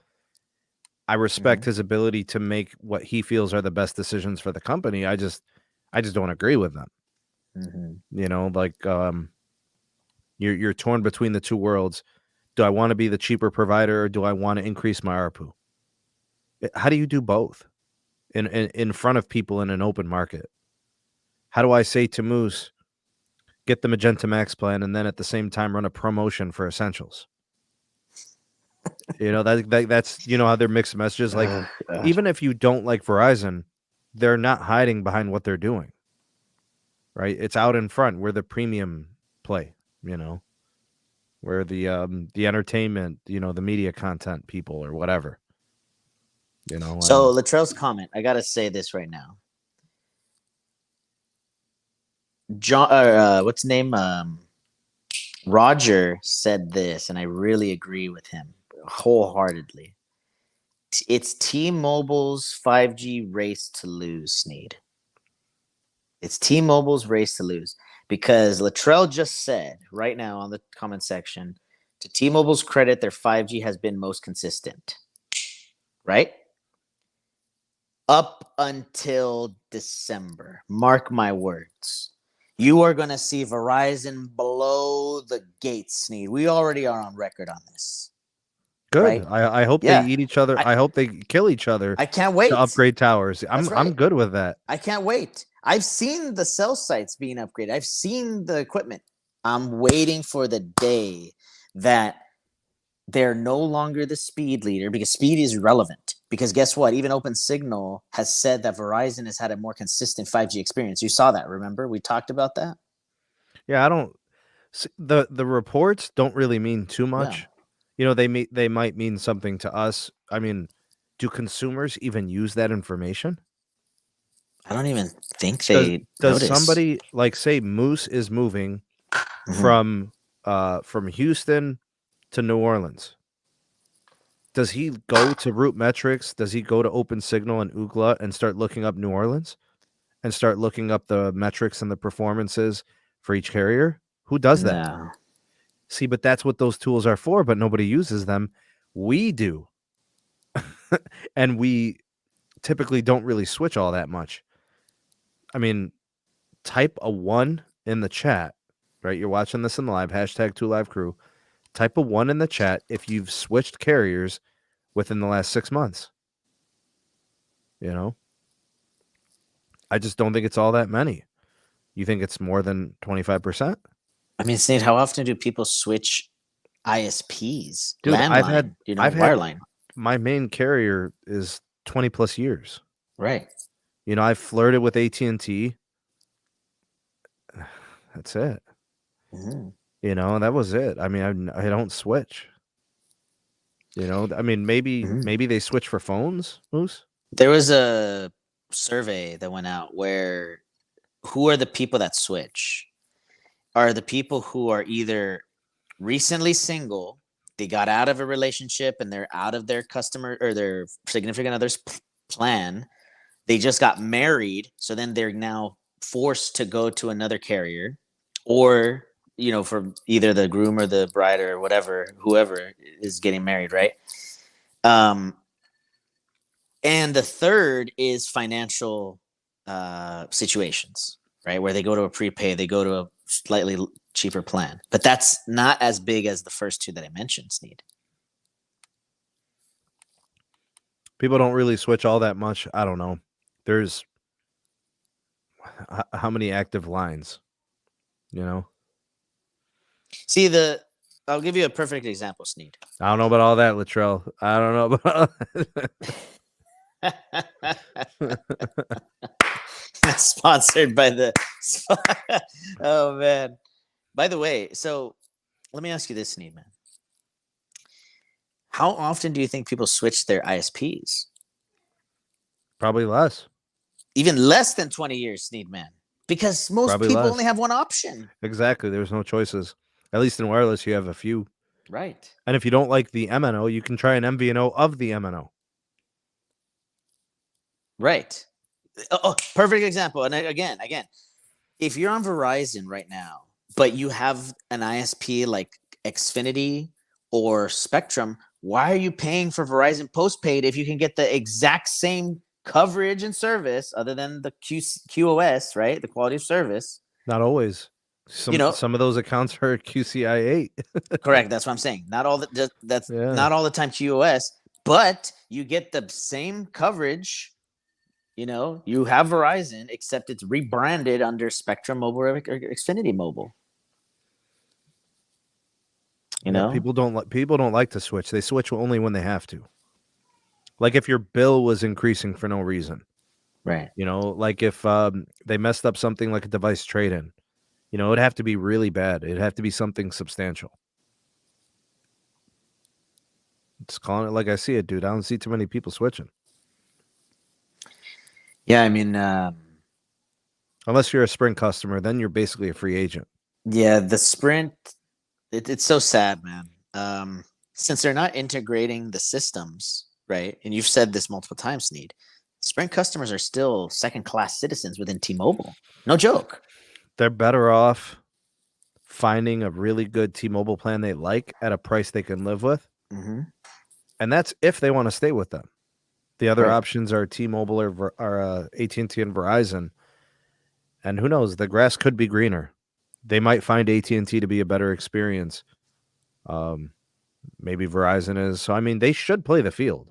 S1: I respect his ability to make what he feels are the best decisions for the company. I just don't agree with them. You know, like you're torn between the two worlds. Do I want to be the cheaper provider, or do I want to increase my ARPU? How do you do both in front of people in an open market? How do I say to Moose, get the Magenta Max plan, and then at the same time run a promotion for Essentials? You know, that's, you know, how they're mixed messages. Like, even if you don't like Verizon, they're not hiding behind what they're doing, right? It's out in front. We're the premium play, you know, we're the entertainment, you know, the media content people or whatever, you know.
S2: So Latrell's comment, I got to say this right now. John, what's his name? Roger said this, and I really agree with him wholeheartedly. It's T-Mobile's 5G race to lose, Sneed. It's T-Mobile's race to lose, because Latrell just said right now on the comment section, to T-Mobile's credit, their 5G has been most consistent, right? Up until December. Mark my words. You are going to see Verizon blow the gates, Sneed. We already are on record on this.
S1: Good.
S2: Right?
S1: I hope they eat each other. I hope they kill each other.
S2: I can't wait
S1: to upgrade towers. I'm good with that.
S2: I can't wait. I've seen the cell sites being upgraded. I've seen the equipment. I'm waiting for the day that they're no longer the speed leader, because speed is relevant. Because guess what? Even OpenSignal has said that Verizon has had a more consistent 5G experience. You saw that, remember? We talked about that.
S1: Yeah, I don't. The reports don't really mean too much.
S2: Yeah.
S1: You know, they might mean something to us. I mean, do consumers even use that information?
S2: I don't even think they
S1: does somebody, like, say Moose is moving from Houston to New Orleans. Does he go to Root Metrics? Does he go to OpenSignal and Ookla and start looking up New Orleans and start looking up the metrics and the performances for each carrier? Who does that?
S2: No.
S1: See, but that's what those tools are for, but nobody uses them. We do. And we typically don't really switch all that much. I mean, type a 1 in the chat, right? You're watching this in the live, #2LiveCrew. Type a 1 in the chat if you've switched carriers within the last 6 months. You know? I just don't think it's all that many. You think it's more than 25%?
S2: I mean, Sneed, how often do people switch ISPs?
S1: Dude,
S2: Landline,
S1: I've had
S2: wireline.
S1: my main carrier is 20 plus years.
S2: Right.
S1: I flirted with AT&T. That's it.
S2: Mm-hmm.
S1: That was it. I mean, I don't switch. I mean, maybe they switch for phones, Moose?
S2: There was a survey that went out where who are the people that switch? Are the people who are either recently single, they got out of a relationship and they're out of their customer or their significant other's plan. They just got married, so then they're now forced to go to another carrier, or for either the groom or the bride or whoever is getting married, right? And the third is financial situations, right? Where they go to a prepaid, they go to a slightly cheaper plan, but that's not as big as the first two that I mentioned, Sneed.
S1: People don't really switch all that much. I don't know. There's how many active lines,
S2: See, I'll give you a perfect example, Sneed.
S1: I don't know about all that, Latrell. I don't know about
S2: Sponsored by the oh man. By the way, so let me ask you this, Sneed, man. How often do you think people switch their ISPs?
S1: Probably less.
S2: Even less than 20 years, Sneed, man. Because most
S1: Probably
S2: people
S1: less.
S2: only have one option.
S1: Exactly. There's no choices. At least in wireless, you have a few.
S2: Right.
S1: And if you don't like the MNO, you can try an MVNO of the MNO.
S2: Right. Oh, perfect example. And again, if you're on Verizon right now, but you have an ISP like Xfinity or Spectrum, why are you paying for Verizon postpaid if you can get the exact same coverage and service other than the QoS, right? The quality of service.
S1: Not always. Some of those accounts are QCI 8.
S2: Correct. That's what I'm saying. Not all not all the time QoS, but you get the same coverage. You have Verizon, except it's rebranded under Spectrum Mobile or Xfinity Mobile.
S1: People don't like to switch. They switch only when they have to. Like if your bill was increasing for no reason.
S2: Right.
S1: Like if they messed up something like a device trade-in. It'd have to be really bad. It'd have to be something substantial. Just calling it like I see it, dude. I don't see too many people switching.
S2: Yeah, I mean...
S1: unless you're a Sprint customer, then you're basically a free agent.
S2: Yeah, the Sprint... It's so sad, man. Since they're not integrating the systems, right? And you've said this multiple times, Sneed. Sprint customers are still second-class citizens within T-Mobile. No joke.
S1: They're better off finding a really good T-Mobile plan they like at a price they can live with.
S2: Mm-hmm.
S1: And that's if they want to stay with them. The other options are T-Mobile or AT&T and Verizon. And who knows? The grass could be greener. They might find AT&T to be a better experience. Maybe Verizon is. So, I mean, they should play the field.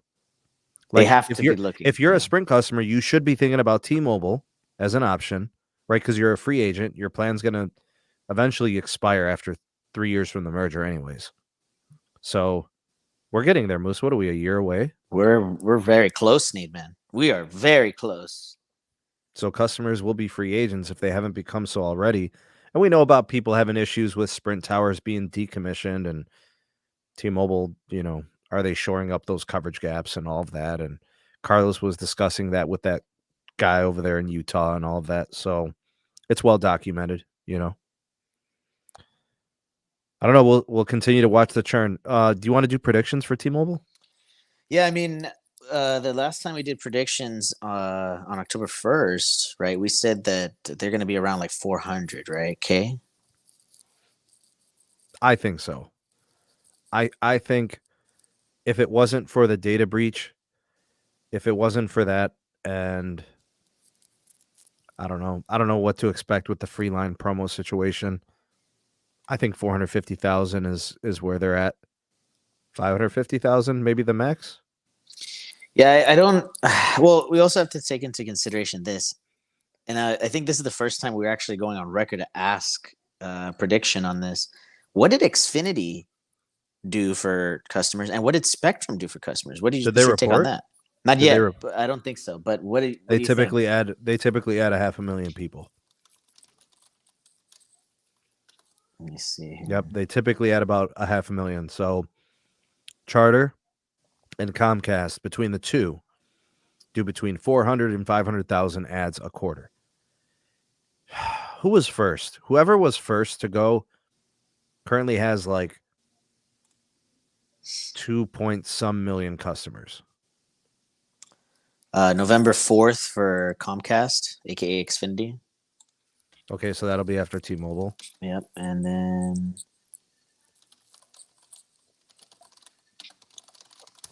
S2: They have to be looking.
S1: If you're a Sprint customer, you should be thinking about T-Mobile as an option, right? Because you're a free agent. Your plan's going to eventually expire after 3 years from the merger anyways. So we're getting there, Moose. What are we, a year away?
S2: We're very close, Sneed, man. We are very close.
S1: So customers will be free agents if they haven't become so already. And we know about people having issues with Sprint towers being decommissioned and T-Mobile, are they shoring up those coverage gaps and all of that? And Carlos was discussing that with that guy over there in Utah and all of that. So it's well documented, I don't know. We'll continue to watch the churn. Do you want to do predictions for T-Mobile?
S2: Yeah, I mean, the last time we did predictions on October 1st, right, we said that they're going to be around like 400, right? Okay.
S1: I think so. I think if it wasn't for the data breach, if it wasn't for that, and I don't know what to expect with the free line promo situation. I think 450,000 is where they're at. 550,000, maybe the max.
S2: Yeah, I don't. Well, we also have to take into consideration this, and I think this is the first time we're actually going on record to ask prediction on this. What did Xfinity do for customers, and what did Spectrum do for customers? What did you take on that? Not yet. But I don't think so. But what do
S1: they
S2: you
S1: typically
S2: think?
S1: They typically add 500,000 people.
S2: Let me see.
S1: Yep, they typically add about 500,000. So Charter and Comcast, between the two, do between 400 and 500,000 ads a quarter. Who was first? Whoever was first to go currently has like 2 point some million customers.
S2: November 4th for Comcast, aka Xfinity.
S1: Okay, so that'll be after T-Mobile.
S2: Yep, and then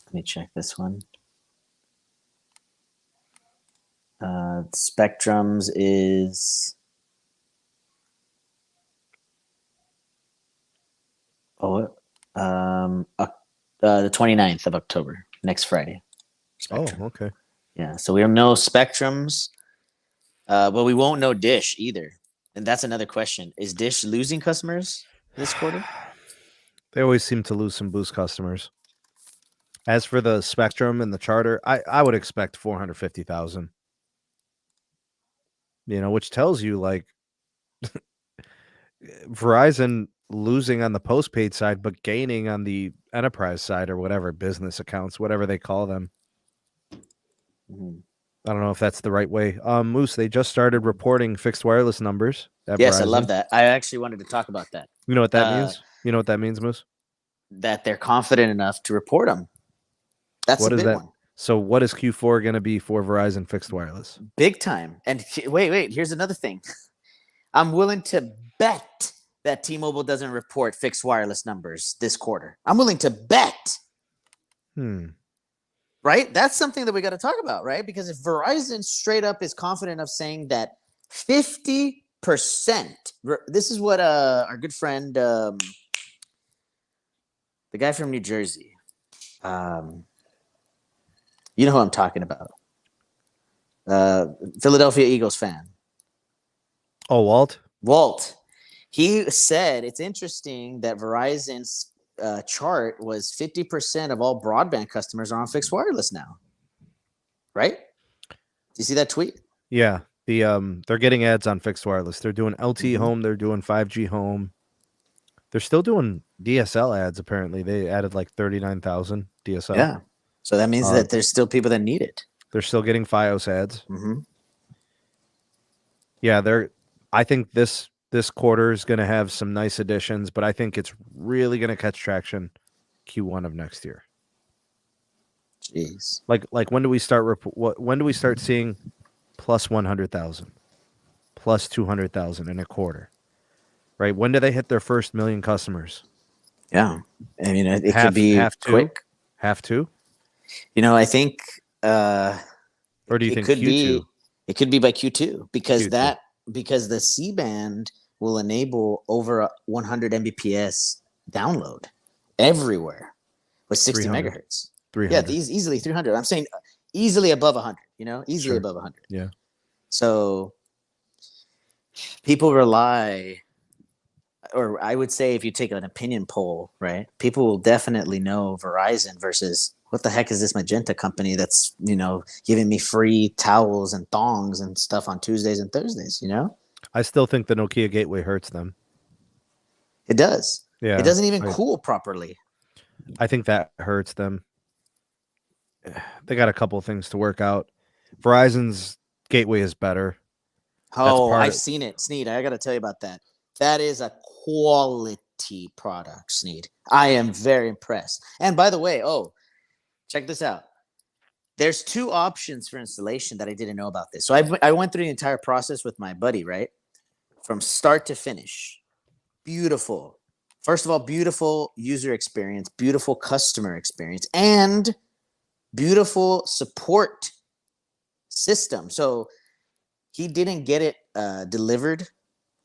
S2: let me check this one. Spectrum's is the 29th of October, next Friday. Spectrum.
S1: Oh, okay.
S2: Yeah, so we don't know Spectrum's, but we won't know Dish either. And that's another question. Is Dish losing customers this quarter?
S1: They always seem to lose some Boost customers. As for the Spectrum and the Charter, I would expect 450,000. Which tells you like Verizon losing on the postpaid side, but gaining on the enterprise side or whatever, business accounts, whatever they call them.
S2: Mm-hmm.
S1: I don't know if that's the right way. Moose, they just started reporting fixed wireless numbers.
S2: Yes,
S1: Verizon.
S2: I love that. I actually wanted to talk about that.
S1: You know what that means? You know what that means, Moose?
S2: That they're confident enough to report them. That's a big one.
S1: So what is Q4 going to be for Verizon fixed wireless?
S2: Big time. And wait. Here's another thing. I'm willing to bet that T-Mobile doesn't report fixed wireless numbers this quarter. I'm willing to bet. Right? That's something that we got to talk about, right? Because if Verizon straight up is confident of saying that 50%, this is what our good friend, the guy from New Jersey, you know who I'm talking about. Philadelphia Eagles fan.
S1: Oh,
S2: Walt. He said it's interesting that Verizon's chart was 50% of all broadband customers are on fixed wireless now. Right? Do you see that tweet?
S1: Yeah. They're getting ads on fixed wireless. They're doing LTE home. They're doing 5G home. They're still doing DSL ads, apparently. They added like 39,000 DSL.
S2: Yeah. So that means that there's still people that need it.
S1: They're still getting Fios ads.
S2: Mm-hmm.
S1: Yeah, I think this quarter is going to have some nice additions, but I think it's really going to catch traction Q1 of next year.
S2: Jeez.
S1: Like when do we start when do we start seeing plus 100,000, plus 200,000 in a quarter? Right? When do they hit their first million customers?
S2: Yeah. I mean, it could be quick.
S1: Have to?
S2: I think
S1: or do you think
S2: Q2? It could be by Q2 because the C-band will enable over 100 Mbps download everywhere with 60 megahertz.
S1: 300.
S2: Yeah, easily 300. I'm saying easily above 100, easily above 100.
S1: Yeah.
S2: So people rely, or I would say if you take an opinion poll, right, people will definitely know Verizon versus what the heck is this Magenta company that's, giving me free towels and thongs and stuff on Tuesdays and Thursdays,
S1: I still think the Nokia gateway hurts them.
S2: It does.
S1: Yeah.
S2: It doesn't even cool properly.
S1: I think that hurts them. They got a couple of things to work out. Verizon's gateway is better.
S2: Oh, I've seen it. Sneed, I got to tell you about that. That is a quality product, Sneed. I am very impressed. And by the way, check this out. There's 2 options for installation that I didn't know about this. So I went through the entire process with my buddy, right? From start to finish. Beautiful. First of all, beautiful user experience, beautiful customer experience, and beautiful support system. So he didn't get it delivered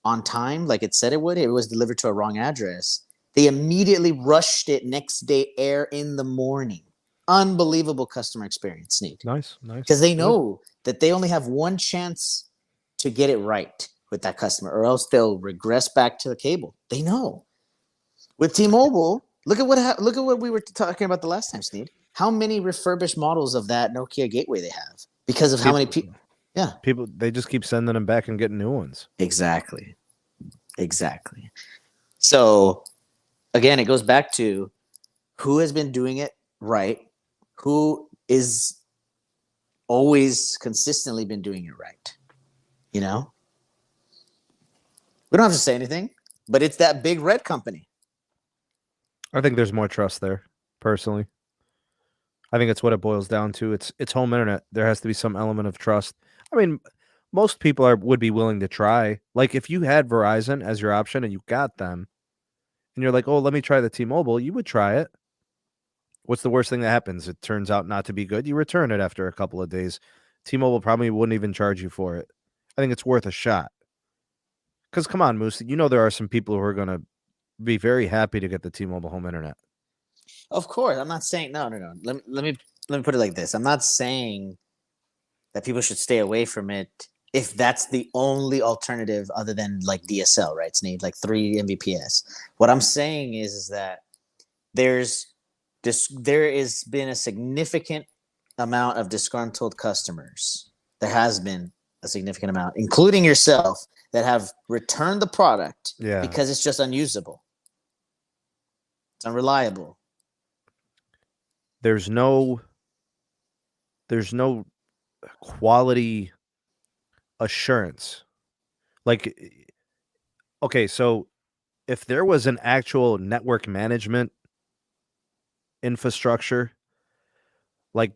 S2: on time like it said it would. It was delivered to a wrong address. They immediately rushed it next day air in the morning. Unbelievable customer experience, Sneed.
S1: Nice.
S2: Because they know that they only have one chance to get it right with that customer, or else they'll regress back to the cable. They know. With T-Mobile, look at what we were talking about the last time, Sneed. How many refurbished models of that Nokia gateway they have because of how many people? Yeah,
S1: people, they just keep sending them back and getting new ones.
S2: Exactly. So again, it goes back to who has been doing it right, who is always consistently been doing it right. You know, we don't have to say anything, but it's that big red company.
S1: I think there's more trust there, personally. I think it's what it boils down to. It's home internet. There has to be some element of trust. I mean, most people would be willing to try. Like if you had Verizon as your option and you got them, and you're like, oh, let me try the T-Mobile, you would try it. What's the worst thing that happens? It turns out not to be good. You return it after a couple of days. T-Mobile probably wouldn't even charge you for it. I think it's worth a shot. Because come on, Moose, you know there are some people who are going to be very happy to get the T-Mobile home internet.
S2: Of course, I'm not saying no. Let me put it like this. I'm not saying that people should stay away from it if that's the only alternative other than like DSL, right? Sneed, like 3 Mbps. What I'm saying is that there has been a significant amount of disgruntled customers. There has been a significant amount, including yourself, that have returned the product because it's just unusable. It's unreliable.
S1: There's no quality assurance. Like, okay, so if there was an actual network management infrastructure, like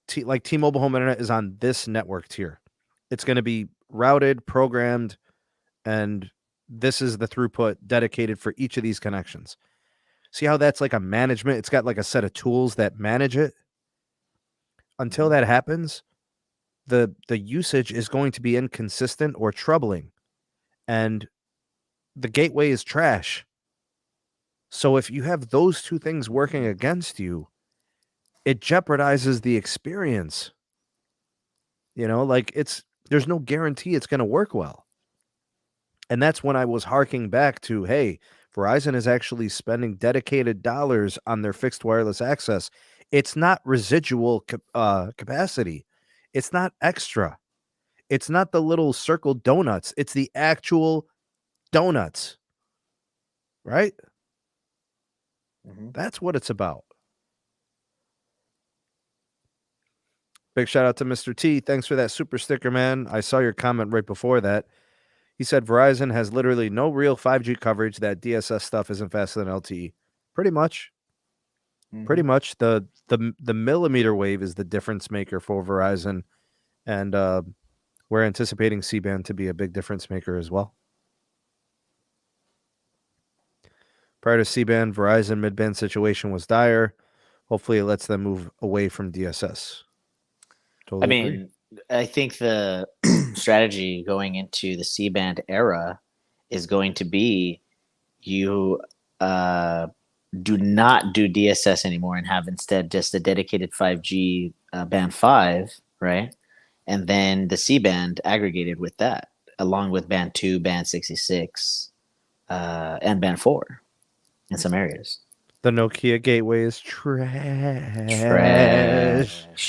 S1: T-Mobile home internet is on this network tier. It's going to be routed, programmed, and this is the throughput dedicated for each of these connections. See how that's like a management? It's got like a set of tools that manage it. Until that happens, the usage is going to be inconsistent or troubling. And the gateway is trash. So if you have those two things working against you, it jeopardizes the experience. You know, like there's no guarantee it's going to work well. And that's when I was harking back to, hey, Verizon is actually spending dedicated dollars on their fixed wireless access. It's not residual capacity. It's not extra. It's not the little circle donuts. It's the actual donuts. Right?
S2: Mm-hmm.
S1: That's what it's about. Big shout out to Mr. T. Thanks for that super sticker, man. I saw your comment right before that. He said Verizon has literally no real 5G coverage. That DSS stuff isn't faster than LTE. Pretty much. Mm-hmm. Pretty much. The millimeter wave is the difference maker for Verizon. And we're anticipating C-band to be a big difference maker as well. Prior to C-band, Verizon mid-band situation was dire. Hopefully it lets them move away from DSS. Totally agree.
S2: I think the strategy going into the C-band era is going to be you do not do DSS anymore and have instead just a dedicated 5G band 5, right? And then the C-band aggregated with that, along with band 2, band 66, and band 4 in some areas.
S1: The Nokia gateway is trash,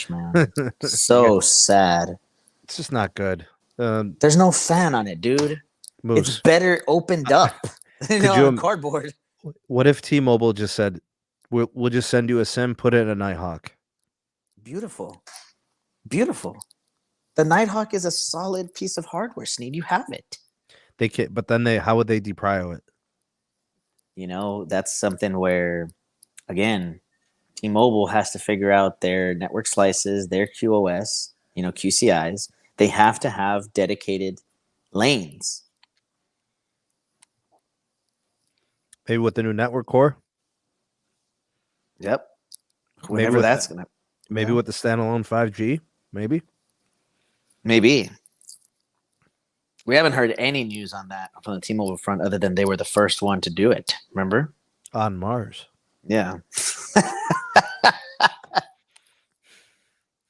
S2: man. So sad.
S1: It's just not good.
S2: There's no fan on it, dude.
S1: Moose.
S2: It's better opened up on cardboard.
S1: What if T-Mobile just said, we'll just send you a SIM, put it in a Nighthawk?
S2: Beautiful. The Nighthawk is a solid piece of hardware, Sneed. You have it.
S1: They can't, but then how would they deprio it?
S2: You know, that's something where, again, T-Mobile has to figure out their network slices, their QoS, QCIs. They have to have dedicated lanes.
S1: Maybe with the new network core?
S2: Yep. Whenever that's going to...
S1: Maybe with the standalone 5G? Maybe. We haven't heard any news on that from the T-Mobile front other than they were the first one to do it. Remember? On Mars.
S2: Yeah.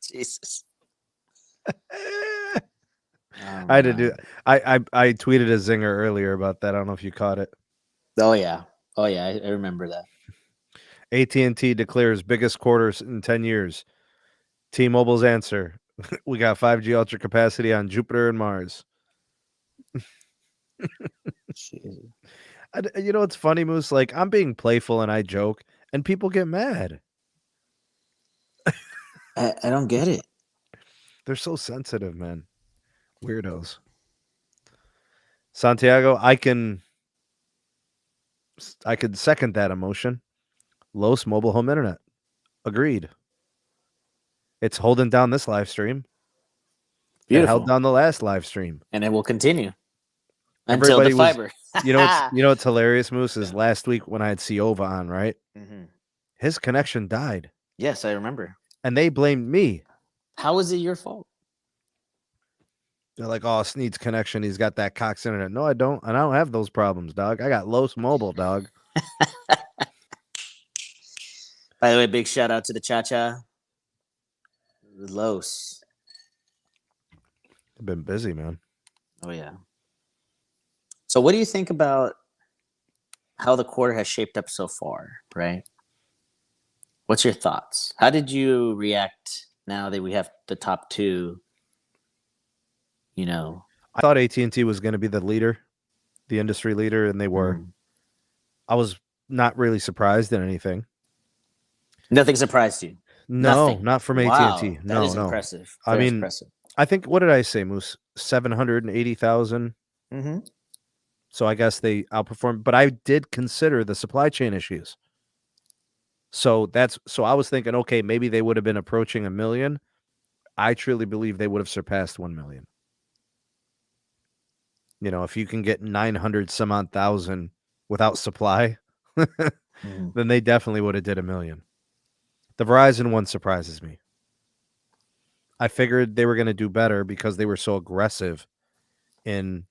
S2: Jesus.
S1: I had to do. I tweeted a zinger earlier about that. I don't know if you caught it.
S2: Oh yeah, I remember that.
S1: AT&T declares biggest quarters in 10 years. T-Mobile's answer: we got 5G ultra capacity on Jupiter and Mars. You know what's funny, Moose? Like, I'm being playful and I joke, and people get mad.
S2: I don't get it.
S1: They're so sensitive, man. Weirdos. Santiago, I can second that emotion. Los mobile home internet. Agreed. It's holding down this live stream.
S2: Beautiful.
S1: It held down the last live stream.
S2: And it will continue until the fiber.
S1: You know what's hilarious, Moose, is last week when I had Siova on, right?
S2: Mm-hmm.
S1: His connection died.
S2: Yes, I remember.
S1: And they blamed me.
S2: How is it your fault?
S1: They're like, oh, Sneed's connection. He's got that Cox internet. No, I don't. And I don't have those problems, dog. I got Los Mobile, dog.
S2: By the way, big shout out to the Cha-Cha. Los.
S1: I've been busy, man.
S2: Oh, yeah. So what do you think about how the quarter has shaped up so far, right? What's your thoughts? How did you react now that we have the top two? You know,
S1: I thought AT&T was going to be the leader, the industry leader, and they were. I was not really surprised in anything.
S2: Nothing surprised you?
S1: No,
S2: Nothing.
S1: Not from
S2: Wow,
S1: AT&T.
S2: that is
S1: no.
S2: Impressive.
S1: I mean,
S2: impressive.
S1: I think, what did I say, Moose? 780,000.
S2: Mm-hmm.
S1: So I guess they outperformed. But I did consider the supply chain issues. So I was thinking, okay, maybe they would have been approaching 1 million. I truly believe they would have surpassed 1 million. You know, if you can get 900 some odd thousand without supply, then they definitely would have did 1 million. The Verizon one surprises me. I figured they were going to do better because they were so aggressive in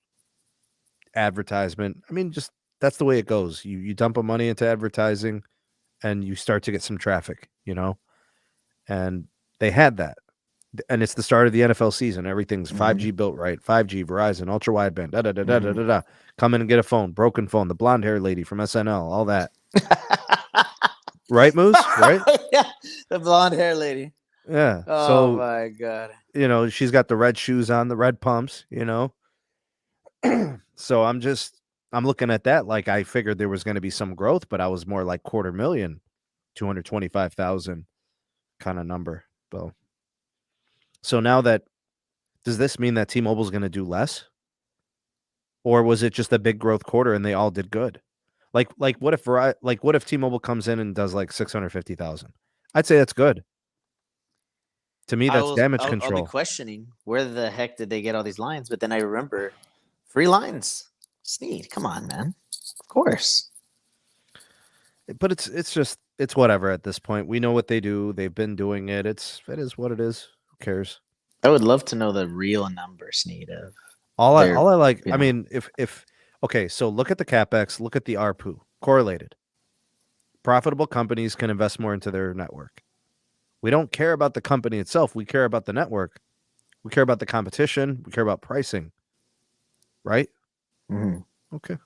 S1: advertisement. I mean, just that's the way it goes. You dump a money into advertising and you start to get some traffic, you know? And they had that. And it's the start of the NFL season. Everything's 5G built right. 5G, Verizon, ultra wideband, da. Come in and get a phone, broken phone, the blonde hair lady from SNL, all that. Right, Moose? Right?
S2: Yeah, the blonde hair lady.
S1: Yeah.
S2: Oh,
S1: so,
S2: my God.
S1: You know, she's got the red shoes on, the red pumps, you know? So I'm looking at that like I figured there was going to be some growth, but I was more like 250,000, 225,000 kind of number. So now does this mean that T-Mobile is going to do less? Or was it just a big growth quarter and they all did good? Like what if T-Mobile comes in and does like 650,000? I'd say that's good. To me, that's damage control.
S2: I'll be questioning where the heck did they get all these lines? But then I remember free lines. Sneed, come on, man. Of course.
S1: But it's whatever at this point. We know what they do. They've been doing it. It is what it is. Who cares?
S2: I would love to know the real number, Sneed.
S1: All I like. I mean, if okay, so look at the CapEx. Look at the ARPU. Correlated. Profitable companies can invest more into their network. We don't care about the company itself. We care about the network. We care about the competition. We care about pricing. Right?
S2: Mm-hmm.
S1: Okay.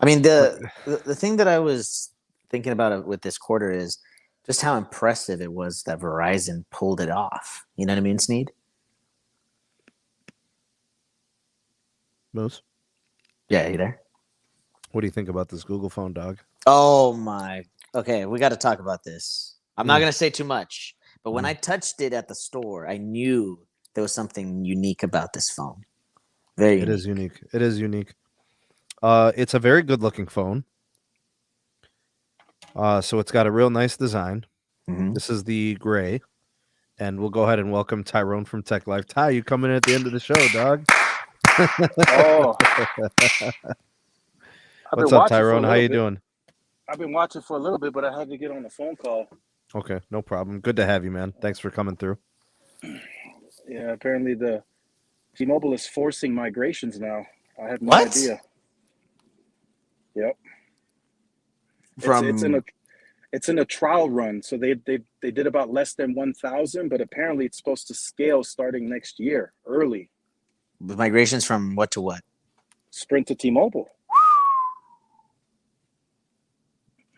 S2: I mean, the thing that I was thinking about with this quarter is just how impressive it was that Verizon pulled it off. You know what I mean, Sneed?
S1: Moose?
S2: Yeah, you there?
S1: What do you think about this Google phone, dog?
S2: Oh, my. Okay, we got to talk about this. I'm not going to say too much, but when I touched it at the store, I knew there was something unique about this phone. Very unique.
S1: It is unique. It is unique. It's a very good-looking phone. So it's got a real nice design.
S2: Mm-hmm.
S1: This is the gray. And we'll go ahead and welcome Tyrone from Tech Life. Ty, you coming in at the end of the show, dog?
S4: Oh.
S1: What's up, Tyrone? How you doing?
S4: I've been watching for a little bit, but I had to get on a phone call.
S1: Okay, no problem. Good to have you, man. Thanks for coming through.
S4: Yeah, apparently the T-Mobile is forcing migrations now. I had no
S2: What?
S4: idea. Yep.
S2: From
S4: It's in a trial run, so they did about less than 1,000, but apparently it's supposed to scale starting next year, early.
S2: With migrations from what to what?
S4: Sprint to T-Mobile.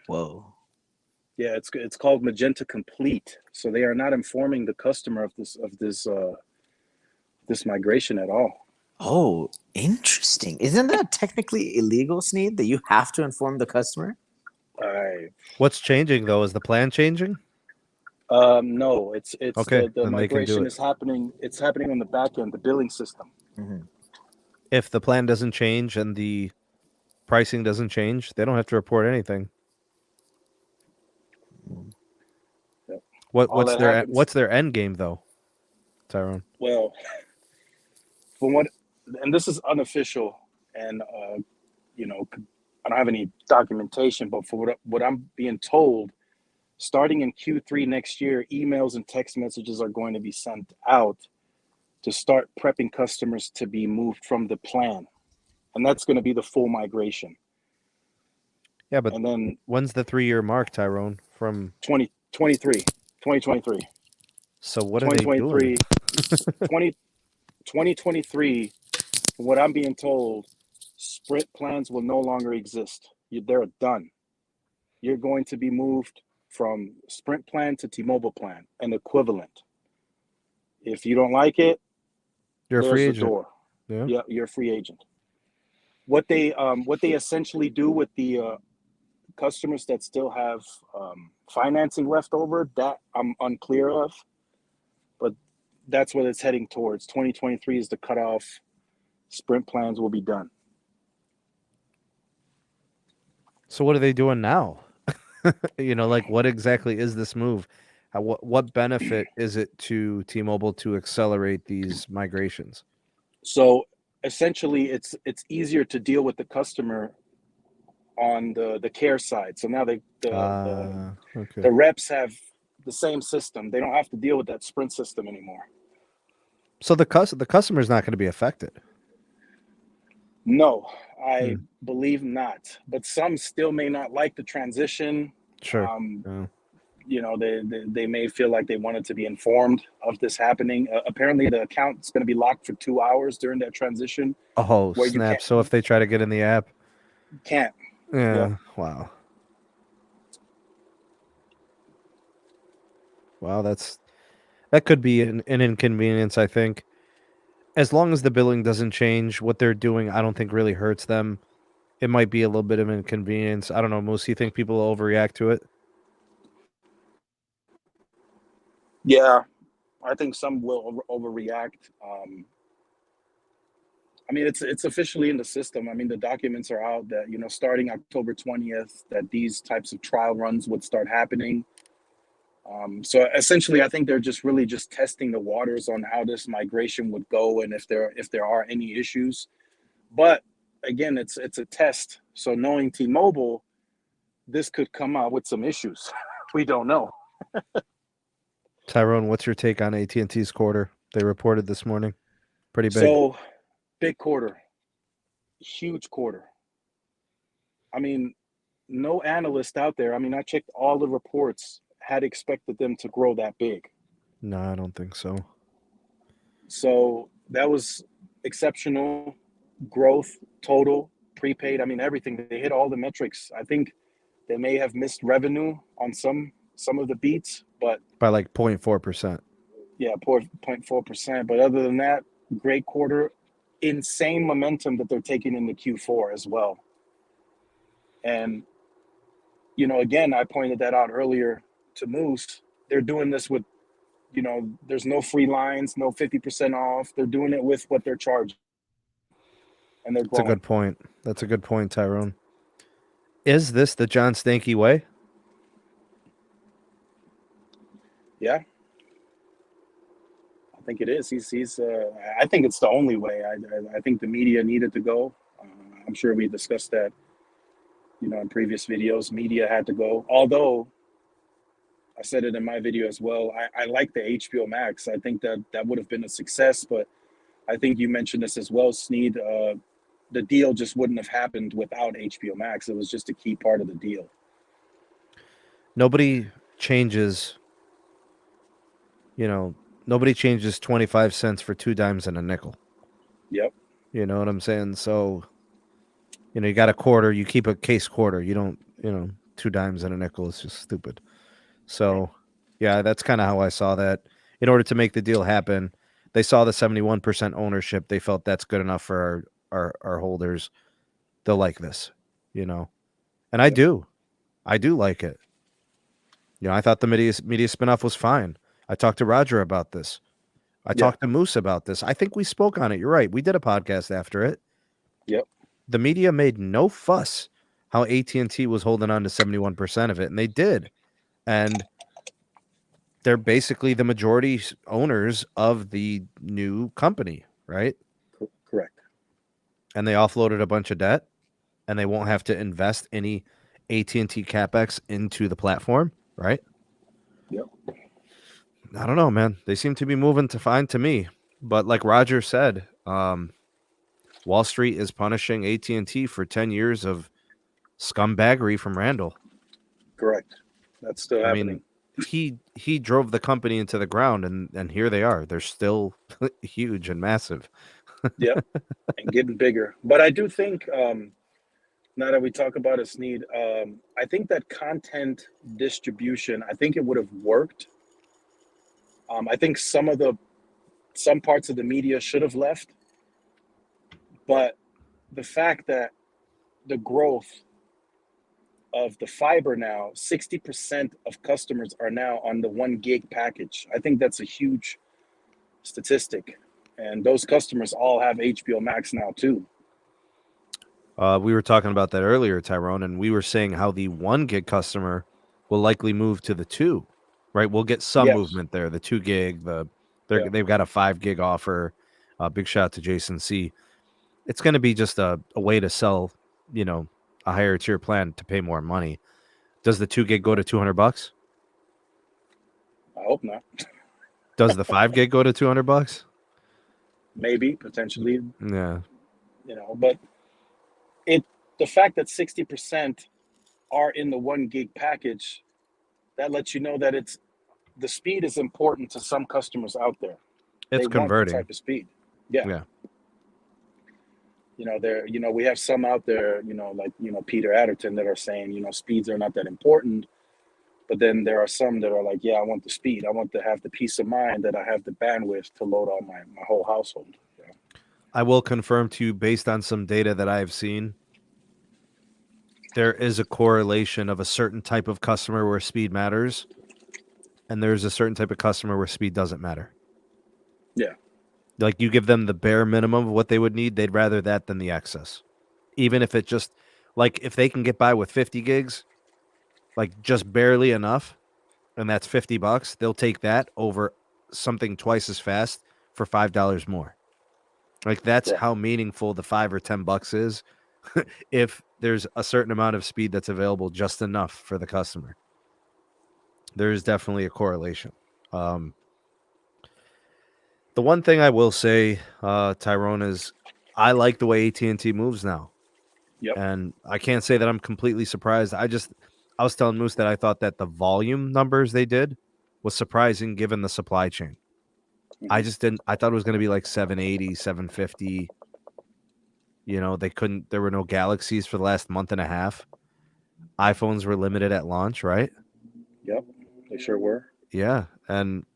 S2: Whoa.
S4: Yeah, it's called Magenta Complete. So they are not informing the customer of this migration at all.
S2: Oh, interesting. Isn't that technically illegal, Sneed, that you have to inform the customer?
S1: What's changing though? Is the plan changing?
S4: No, it's
S1: Okay,
S4: the
S1: then they can do
S4: migration
S1: it.
S4: is happening. It's happening on the back end, the billing system.
S2: Mm-hmm.
S1: If the plan doesn't change and the pricing doesn't change, they don't have to report anything.
S4: Yep.
S1: What's their end game though, Tyrone?
S4: Well, from what, and this is unofficial, and you know, I don't have any documentation, but for what I'm being told, starting in Q3 next year, emails and text messages are going to be sent out to start prepping customers to be moved from the plan. And that's going to be the full migration.
S1: Yeah, but
S4: and then
S1: when's the 3-year mark, Tyrone? From
S4: 2023.
S1: So what are they doing?
S4: 2023, from what I'm being told, Sprint plans will no longer exist. They're done. You're going to be moved from Sprint plan to T-Mobile plan, an equivalent. If you don't like it,
S1: You're a
S4: there's
S1: free
S4: the
S1: agent.
S4: door.
S1: Yeah,
S4: You're a free agent. What they essentially do with the customers that still have financing left over, that I'm unclear of, but that's what it's heading towards. 2023 is the cutoff. Sprint plans will be done.
S1: So what are they doing now? Like what exactly is this move? What benefit is it to T-Mobile to accelerate these migrations?
S4: So essentially, it's easier to deal with the customer on the care side. So now the reps have the same system. They don't have to deal with that Sprint system anymore.
S1: So the customer's not going to be affected.
S4: No, I believe not. But some still may not like the transition.
S1: Sure.
S4: You know, they may feel like they wanted to be informed of this happening. Apparently, the account is going to be locked for 2 hours during that transition.
S1: Oh, snap. So if they try to get in the app?
S4: Can't.
S1: Yeah. Wow. Wow, that could be an inconvenience, I think. As long as the billing doesn't change, what they're doing, I don't think really hurts them. It might be a little bit of an inconvenience. I don't know, Moose, you think people will overreact to it?
S4: Yeah, I think some will overreact. I mean, it's officially in the system. I mean, the documents are out that, you know, starting October 20th, that these types of trial runs would start happening. So essentially, I think they're just really just testing the waters on how this migration would go and if there are any issues. But again, it's a test. So knowing T-Mobile, this could come out with some issues. We don't know.
S1: Tyrone, what's your take on AT&T's quarter? They reported this morning. Pretty big.
S4: So big quarter, huge quarter. I mean, no analyst out there. I mean, I checked all the reports, had expected them to grow that big.
S1: No, I don't think so.
S4: So that was exceptional growth, total, prepaid. I mean, everything. They hit all the metrics. I think they may have missed revenue on some of the beats, but
S1: by like 0.4%.
S4: Yeah, 0.4%. But other than that, great quarter. Insane momentum that they're taking into Q4 as well. And, you know, again, I pointed that out earlier to Moose. They're doing this with, you know, there's no free lines, no 50% off. They're doing it with what they're charging. And they're growing.
S1: That's a good point. That's a good point, Tyrone. Is this the John Stanky way?
S4: Yeah. I think it is. He's. I think it's the only way. I think the media needed to go. I'm sure we discussed that, you know, in previous videos. Media had to go. Although, I said it in my video as well. I like the HBO Max. I think that would have been a success. But I think you mentioned this as well, Sneed. The deal just wouldn't have happened without HBO Max. It was just a key part of the deal.
S1: nobody changes, nobody changes 25 cents for 2 dimes and a nickel.
S4: Yep.
S1: You know what I'm saying? So, you got a quarter, you keep a case quarter. You don't, 2 dimes and a nickel is just stupid. So, yeah, that's kind of how I saw that. In order to make the deal happen, they saw the 71% ownership. They felt that's good enough for our holders. They'll like this, And I do like it. I thought the media spinoff was fine. I talked to Roger about this. I talked to Moose about this. I think we spoke on it. You're right. We did a podcast after it.
S4: Yep.
S1: The media made no fuss how AT&T was holding on to 71% of it, and they did. And they're basically the majority owners of the new company, right?
S4: Correct.
S1: And they offloaded a bunch of debt, and they won't have to invest any AT&T CapEx into the platform, right?
S4: Yep.
S1: I don't know, man. They seem to be moving to fine to me. But like Roger said, Wall Street is punishing AT&T for 10 years of scumbaggery from Randall.
S4: Correct. That's still happening.
S1: He drove the company into the ground, and here they are. They're still huge and massive.
S4: Yep. And getting bigger. But I do think, now that we talk about it, Sneed, I think that content distribution, I think it would have worked. I think some parts of the media should have left, but the fact that the growth of the fiber now, 60% of customers are now on the 1 gig package. I think that's a huge statistic, and those customers all have HBO Max now too.
S1: We were talking about that earlier, Tyrone, and we were saying how the 1 gig customer will likely move to the 2. Right, we'll get some movement there. The 2 gig, they've got a 5 gig offer. Big shout out to Jason C. It's going to be just a way to sell, a higher tier plan to pay more money. Does the 2 gig go to $200?
S4: I hope not.
S1: Does the 5 gig go to $200?
S4: Maybe, potentially.
S1: Yeah.
S4: But the fact that 60% are in the 1 gig package, that lets you know that the speed is important to some customers out there.
S1: It's converting.
S4: Type of speed. Yeah. We have some out there, like Peter Adderton, that are saying, speeds are not that important. But then there are some that are like, I want the speed. I want to have the peace of mind that I have the bandwidth to load all my whole household. Yeah.
S1: I will confirm to you, based on some data that I have seen, there is a correlation of a certain type of customer where speed matters, and there's a certain type of customer where speed doesn't matter.
S4: Yeah.
S1: Like, you give them the bare minimum of what they would need, they'd rather that than the excess. Even if it just, like, if they can get by with 50 gigs, like just barely enough, and that's $50, they'll take that over something twice as fast for $5 more. Like, that's how meaningful the $5 or $10 is. If there's a certain amount of speed that's available, just enough for the customer. There is definitely a correlation. The one thing I will say, Tyrone, is I like the way AT&T moves now.
S4: Yep.
S1: And I can't say that I'm completely surprised. I was telling Moose that I thought that the volume numbers they did was surprising given the supply chain.
S4: Mm-hmm.
S1: I thought it was going to be like 780, 750. There were no Galaxies for the last month and a half. iPhones were limited at launch, right?
S4: Yep, they sure were.
S1: Yeah. And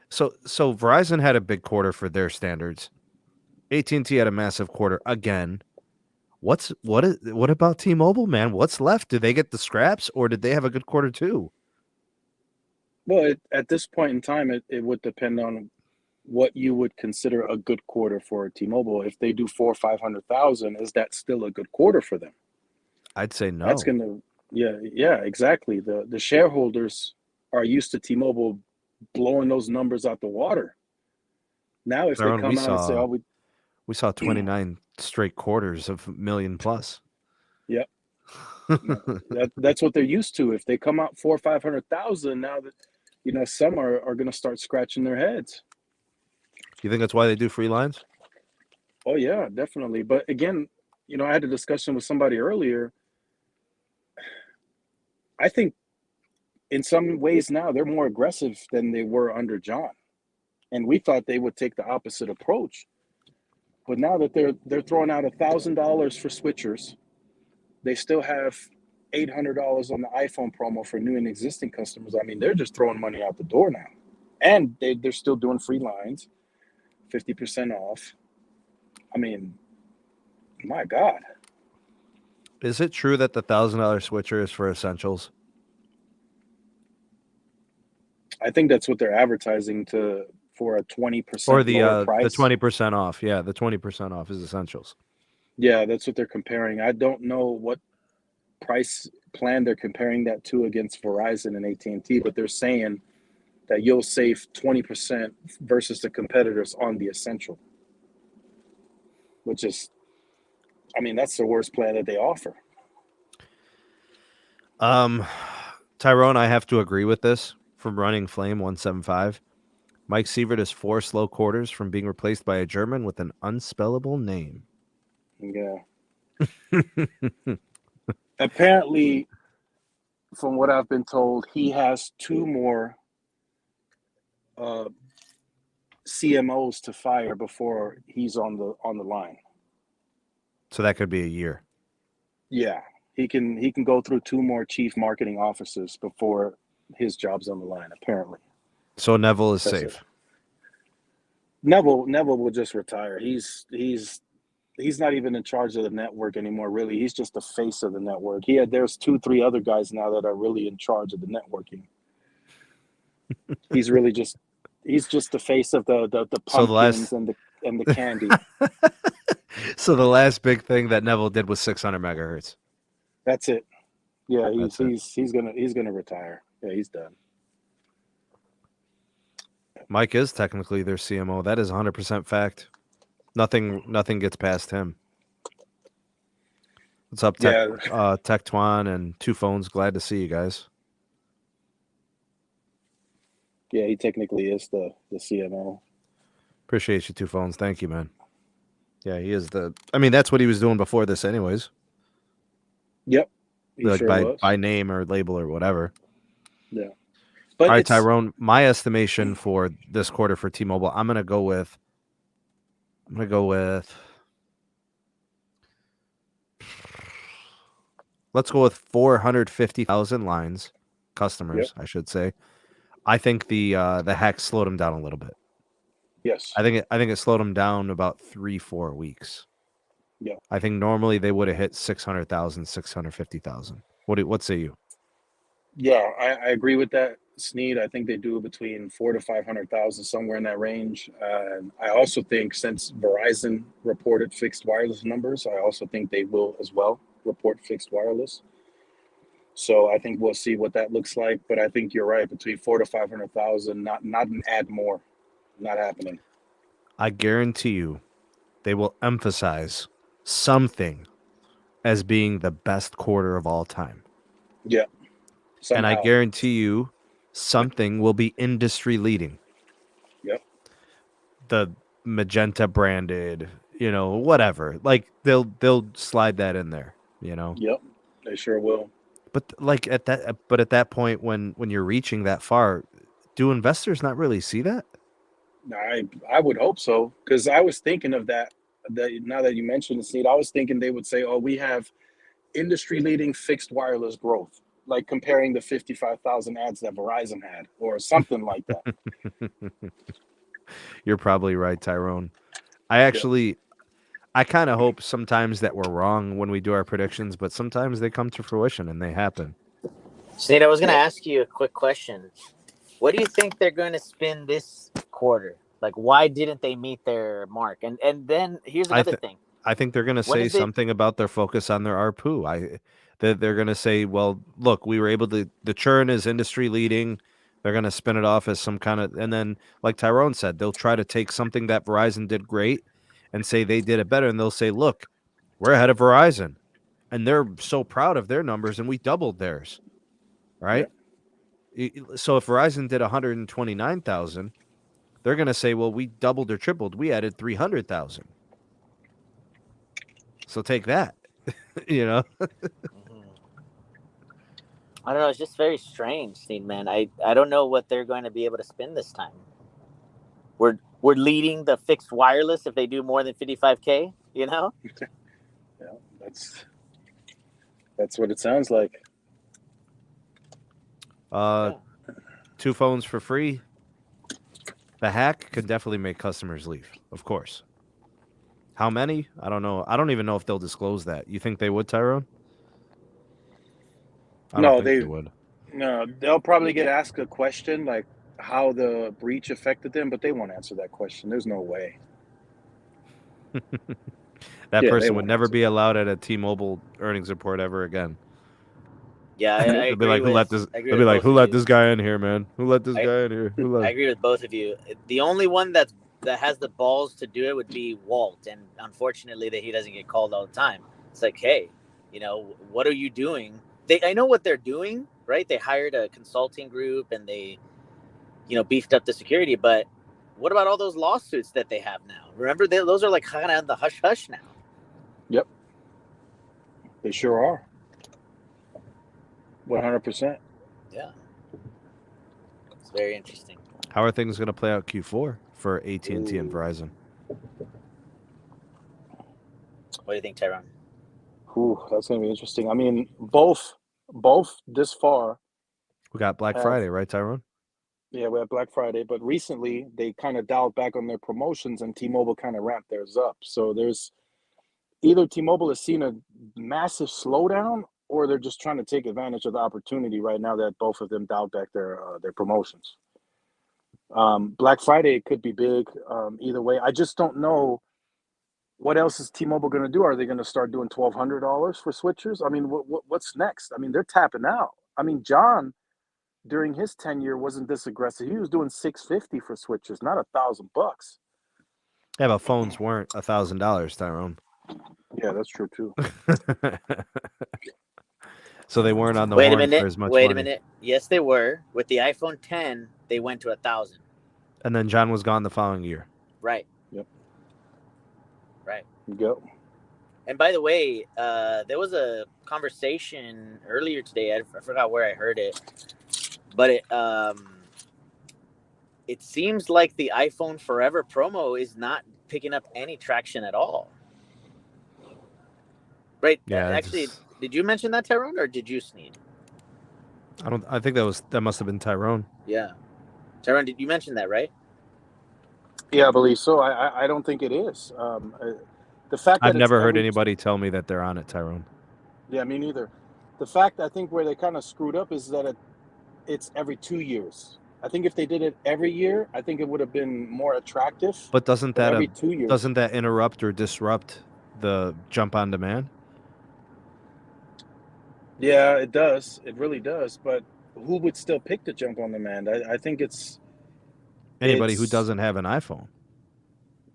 S1: so Verizon had a big quarter for their standards. AT&T had a massive quarter again. What about T-Mobile, man? What's left? Do they get the scraps, or did they have a good quarter too?
S4: Well, at this point in time, it would depend on what you would consider a good quarter for T-Mobile. If they do 400,000 or 500,000, is that still a good quarter for them?
S1: I'd say no.
S4: That's yeah, exactly. The shareholders are used to T-Mobile blowing those numbers out the water. Now, if they come out and say,
S1: we saw 29 straight quarters of million plus.
S4: Yep. That's what they're used to. If they come out 400,000 or 500,000, now that some are going to start scratching their heads.
S1: You think that's why they do free lines?
S4: Oh yeah, definitely. But again, I had a discussion with somebody earlier. I think in some ways now they're more aggressive than they were under John, and we thought they would take the opposite approach. But now that they're throwing out $1,000 for switchers, they still have $800 on the iPhone promo for new and existing customers. I mean, they're just throwing money out the door now, and they're still doing free lines, 50% off. I mean, my God.
S1: Is it true that the $1,000 switcher is for essentials?
S4: I think that's what they're advertising for a 20%
S1: Or the
S4: lower price.
S1: 20% off. Yeah, the 20% off is essentials.
S4: Yeah, that's what they're comparing. I don't know what price plan they're comparing that to against Verizon and AT&T, but they're saying that you'll save 20% versus the competitors on the essential, which is, I mean, that's the worst plan that they offer.
S1: Tyrone, I have to agree with this from Running Flame 175. Mike Sievert is 4 slow quarters from being replaced by a German with an unspellable name.
S4: Yeah. Apparently, from what I've been told, he has 2 more CMOs to fire before he's on the line.
S1: So that could be a year.
S4: Yeah, he can go through 2 more chief marketing officers before his job's on the line, apparently.
S1: So Neville is
S4: That's
S1: safe.
S4: it. Neville will just retire. He's not even in charge of the network anymore, really. He's just the face of the network. There's 2-3 other guys now that are really in charge of the networking. He's just the face of the pumpkins and the candy.
S1: So the last big thing that Neville did was 600 megahertz.
S4: That's it. Yeah, he's gonna retire. Yeah, he's done.
S1: Mike is technically their CMO. That is 100% fact. Nothing gets past him. What's up, Tech Twan and Two Phones? Glad to see you guys.
S4: Yeah, he technically is the CMO.
S1: Appreciate you, Two Phones. Thank you, man. Yeah, he is that's what he was doing before this anyways.
S4: Yep.
S1: Like by name or label or whatever.
S4: Yeah. But
S1: all right, Tyrone, my estimation for this quarter for T-Mobile, I'm going to go with let's go with 450,000 lines, customers, I should say. I think the hack slowed them down a little bit.
S4: Yes.
S1: I think it slowed them down about 3-4 weeks.
S4: Yeah.
S1: I think normally they would have hit 600,000, 650,000. What say you?
S4: Yeah, I agree with that, Sneed. I think they do between 400,000 to 500,000, somewhere in that range. I also think since Verizon reported fixed wireless numbers, I also think they will as well report fixed wireless. So I think we'll see what that looks like. But I think you're right, between 400,000 to 500,000, not an add more, not happening.
S1: I guarantee you, they will emphasize something as being the best quarter of all time.
S4: Yeah. Somehow.
S1: And I guarantee you something will be industry leading.
S4: Yep.
S1: The magenta branded, whatever. Like they'll slide that in there,
S4: Yep. They sure will.
S1: But at that point when you're reaching that far, do investors not really see that?
S4: I would hope so, because I was thinking of that now that you mentioned the seed, I was thinking they would say, oh, we have industry leading fixed wireless growth, like comparing the 55,000 ads that Verizon had or something like that.
S1: You're probably right, Tyrone. I kind of hope sometimes that we're wrong when we do our predictions, but sometimes they come to fruition and they happen.
S2: Sneed, I was going to ask you a quick question. What do you think they're going to spend this quarter? Like, why didn't they meet their mark? And then here's another thing.
S1: I think they're going to say something about their focus on their ARPU. They're going to say, well, look, we were able to, the churn is industry leading. They're going to spin it off as some kind of, and then like Tyrone said, they'll try to take something that Verizon did great and say they did it better. And they'll say, look, we're ahead of Verizon. And they're so proud of their numbers and we doubled theirs. Right? Yeah. So if Verizon did 129,000, they're going to say, well, we doubled or tripled. We added 300,000. So take that,
S5: I don't know. It's just very strange, Sneed, man. I don't know what they're going to be able to spin this time. We're leading the fixed wireless if they do more than 55K. You know?
S4: Yeah, that's what it sounds like.
S1: Yeah. 2 phones for free. The hack could definitely make customers leave, of course. How many? I don't know. I don't even know if they'll disclose that. You think they would, Tyrone? I don't think they would.
S4: No, they'll probably get asked a question like how the breach affected them, but they won't answer that question. There's no way.
S1: That person would never be allowed at a T-Mobile earnings report ever again.
S5: Yeah,
S1: They'll be like, who let this guy in here, man? Who let this guy in here?
S5: I agree with both of you. The only one that has the balls to do it would be Walt, and unfortunately that he doesn't get called all the time. It's like, hey, what are you doing? I know what they're doing, right? They hired a consulting group and they, beefed up the security. But what about all those lawsuits that they have now? Remember, those are like kind of the hush hush now.
S4: Yep, they sure are. 100%.
S5: Yeah, it's very interesting.
S1: How are things going to play out Q4 for AT&T and Verizon?
S5: What do you think, Tyrone?
S4: Ooh, that's going to be interesting. I mean, both this far.
S1: We got Black Friday, right, Tyrone?
S4: Yeah, we have Black Friday, but recently they kind of dialed back on their promotions and T-Mobile kind of ramped theirs up. So there's either T-Mobile has seen a massive slowdown or they're just trying to take advantage of the opportunity right now that both of them dialed back their promotions. Black Friday could be big. Either way, I just don't know what else is T-Mobile going to do. Are they going to start doing $1,200 for switchers? I mean, what's next? I mean, they're tapping out. I mean, John, during his tenure, wasn't this aggressive. He was doing $650 for switchers, not $1,000.
S1: Yeah, but phones weren't $1,000, Tyrone.
S4: Yeah, that's true too.
S1: So they weren't on the horn for as much money.
S5: Wait a minute. Yes, they were. With the iPhone 10, they went to 1,000.
S1: And then John was gone the following year.
S5: Right.
S4: Yep.
S5: Right.
S4: Go.
S5: And by the way, there was a conversation earlier today. I forgot where I heard it, but it seems like the iPhone Forever promo is not picking up any traction at all. Right.
S1: Yeah.
S5: Actually, did you mention that, Tyrone, or did you, Sneed?
S1: I think that must have been Tyrone.
S5: Yeah. Tyrone, did you mention that, right?
S4: Yeah, I believe so. I don't think it is. The fact that
S1: I've never heard anybody tell me that they're on it, Tyrone.
S4: Yeah, me neither. The fact I think where they kind of screwed up is that it's every 2 years. I think if they did it every year, I think it would have been more attractive.
S1: But doesn't that
S4: every 2 years?
S1: Doesn't that interrupt or disrupt the jump on demand?
S4: Yeah, it does. It really does. But who would still pick the jump on demand? I think it's
S1: anybody who doesn't have an iPhone.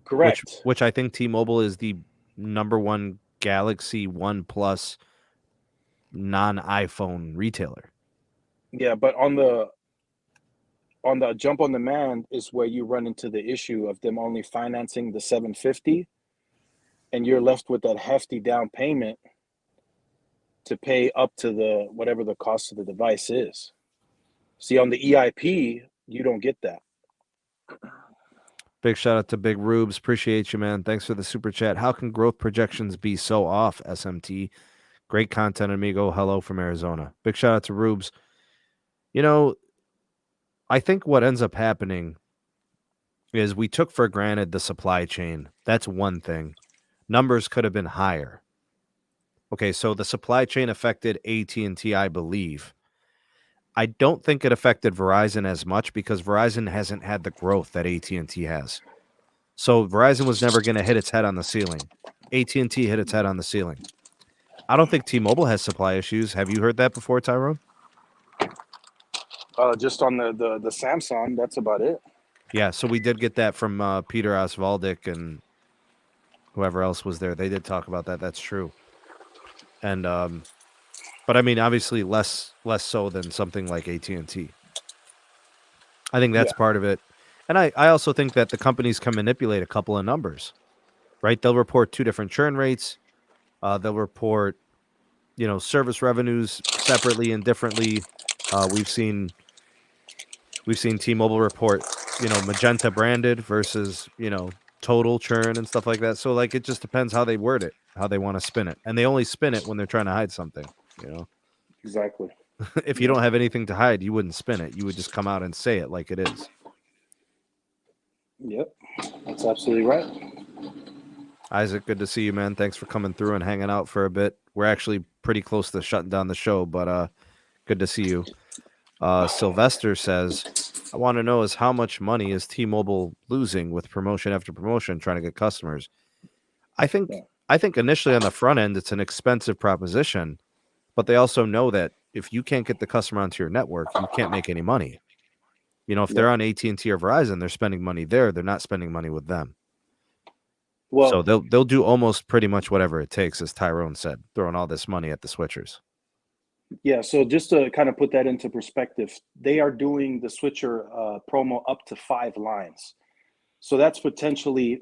S4: Correct.
S1: Which I think T-Mobile is the #1 Galaxy One Plus non-iPhone retailer.
S4: Yeah, but on the jump on demand is where you run into the issue of them only financing the $750, and you're left with that hefty down payment to pay up to the whatever the cost of the device is. See, on the EIP, you don't get that.
S1: Big shout out to Big Rubes. Appreciate you, man. Thanks for the super chat. How can growth projections be so off, SMT? Great content, amigo. Hello from Arizona. Big shout out to Rubes. I think what ends up happening is we took for granted the supply chain. That's one thing. Numbers could have been higher. Okay, so the supply chain affected AT&T, I believe. I don't think it affected Verizon as much because Verizon hasn't had the growth that AT&T has. So Verizon was never going to hit its head on the ceiling. AT&T hit its head on the ceiling. I don't think T-Mobile has supply issues. Have you heard that before, Tyrone?
S4: Just on the Samsung, that's about it.
S1: Yeah, so we did get that from Peter Osvaldik and whoever else was there. They did talk about that. That's true. And but I mean, obviously less so than something like AT&T. I think that's part of it. And I also think that the companies can manipulate a couple of numbers, right? They'll report 2 different churn rates. They'll report, service revenues separately and differently. We've seen T-Mobile report, magenta branded versus, total churn and stuff like that. So like, it just depends how they word it, how they want to spin it. And they only spin it when they're trying to hide something,
S4: Exactly.
S1: If you don't have anything to hide, you wouldn't spin it. You would just come out and say it like it is.
S4: Yep. That's absolutely right.
S1: Isaac, good to see you, man. Thanks for coming through and hanging out for a bit. We're actually pretty close to shutting down the show, but good to see you. Sylvester says, I want to know is how much money is T-Mobile losing with promotion after promotion trying to get customers? I think initially on the front end, it's an expensive proposition, but they also know that if you can't get the customer onto your network, you can't make any money. If they're on AT&T or Verizon, they're spending money there. They're not spending money with them. Well, so they'll do almost pretty much whatever it takes, as Tyrone said, throwing all this money at the switchers.
S4: Yeah, so just to kind of put that into perspective, they are doing the switcher promo up to 5 lines. So that's potentially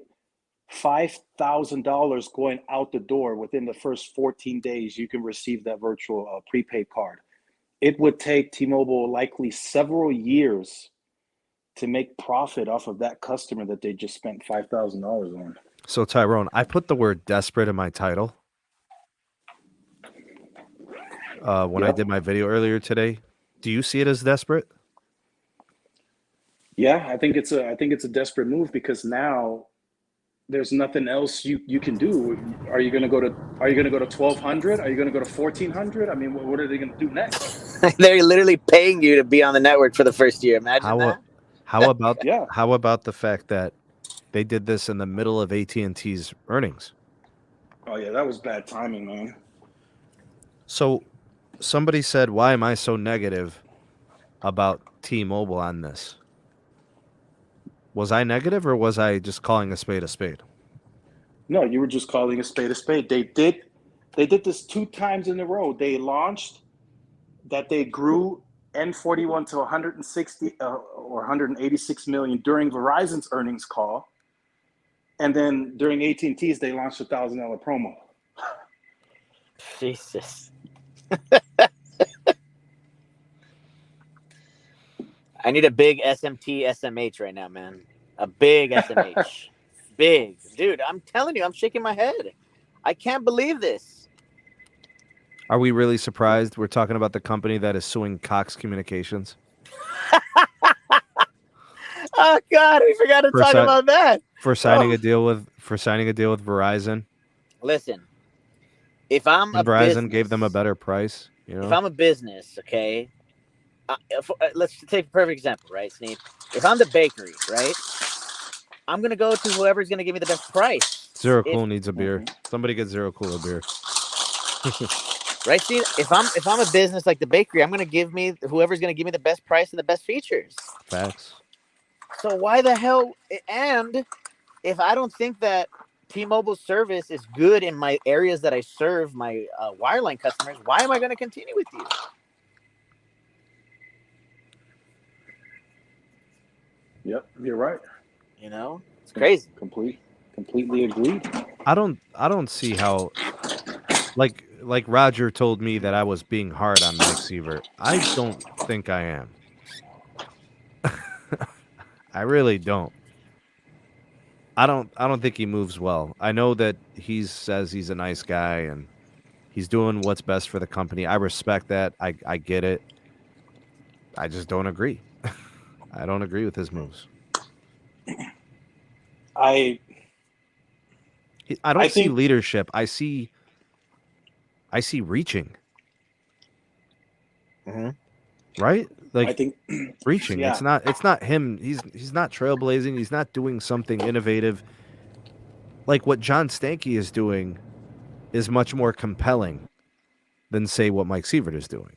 S4: $5,000 going out the door within the first 14 days. You can receive that virtual prepaid card. It would take T-Mobile likely several years to make profit off of that customer that they just spent $5,000 on.
S1: So Tyrone, I put the word desperate in my title when I did my video earlier today. Do you see it as desperate?
S4: Yeah, I think it's a desperate move because now there's nothing else you can do. Are you going to go to 1,200? Are you going to go to 1,400? I mean, what are they going to do next?
S5: They're literally paying you to be on the network for the first year. Imagine that.
S1: How about the fact that they did this in the middle of AT&T's earnings?
S4: Oh yeah, that was bad timing, man.
S1: So somebody said, why am I so negative about T-Mobile on this? Was I negative or was I just calling a spade a spade?
S4: No, you were just calling a spade a spade. They did this 2 times in a row. They launched that they grew N41 to 160 or 186 million during Verizon's earnings call. And then during AT&T's, they launched a $1,000 promo.
S5: Jesus. I need a big SMT SMH right now, man. A big SMH. Big. Dude, I'm telling you, I'm shaking my head. I can't believe this.
S1: Are we really surprised? We're talking about the company that is suing Cox Communications.
S5: Oh God, we forgot to talk about that.
S1: For signing a deal with Verizon.
S5: Listen, if I'm a
S1: Verizon
S5: business,
S1: gave them a better price.
S5: If I'm a business, okay, let's take a perfect example, right, Sneed? If I'm the bakery, right, I'm gonna go to whoever's gonna give me the best price.
S1: Zero Cool needs a beer. Somebody get Zero Cool a beer.
S5: Right, Sneed? If I'm a business like the bakery, I'm gonna give me whoever's gonna give me the best price and the best features.
S1: Facts.
S5: So why the hell? And if I don't think that T-Mobile service is good in my areas that I serve my wireline customers, why am I going to continue with you?
S4: Yep, you're right.
S5: It's crazy.
S4: Completely agreed.
S1: I don't see how, like Roger told me that I was being hard on Mike Sievert. I don't think I am. I really don't. I don't think he moves well. I know that he says he's a nice guy and he's doing what's best for the company. I respect that. I get it. I just don't agree. I don't agree with his moves. I don't see leadership. I see reaching.
S5: Mm-hmm.
S1: Right? Like,
S4: I think
S1: reaching.
S4: Yeah.
S1: It's not him. He's not trailblazing. He's not doing something innovative. Like what John Stankey is doing is much more compelling than, say, what Mike Sievert is doing.